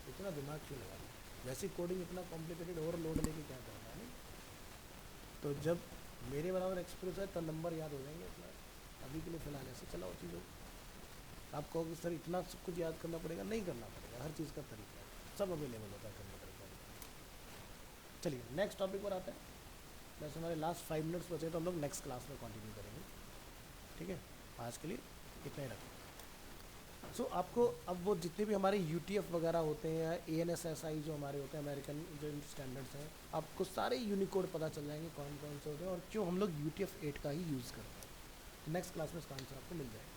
इतना दिमाग क्यों लगा लो, वैसे कोडिंग इतना कॉम्प्लिकेटेड ओवरलोड लेके क्या करना है. तो जब मेरे बराबर एक्सपीरियंस है तो नंबर याद हो जाएंगे अपना. अभी के लिए फ़िलहाल ऐसे चलाओ चीज़ों. आप कहोगे सर इतना सब कुछ याद करना पड़ेगा, नहीं करना पड़ेगा, हर चीज़ का तरीका है, सब अवेलेबल होता है कंप्यूटर पर. चलिए नेक्स्ट टॉपिक पर आते हैं. वैसे हमारे लास्ट 5 मिनट्स बचे तो हम लोग नेक्स्ट क्लास में कंटिन्यू करेंगे. ठीक है, आज के लिए इतना ही रखें. सो आपको अब वो जितने भी हमारे UTF वगैरह होते हैं या ANSSI जो हमारे होते हैं अमेरिकन जो स्टैंडर्ड्स हैं, आपको सारे यूनिकोड पता चल जाएंगे कौन कौन से होते हैं और क्यों हम लोग UTF 8 का ही यूज़ करते हैं. नेक्स्ट क्लास में इसका आंसर आपको मिल जाएगा.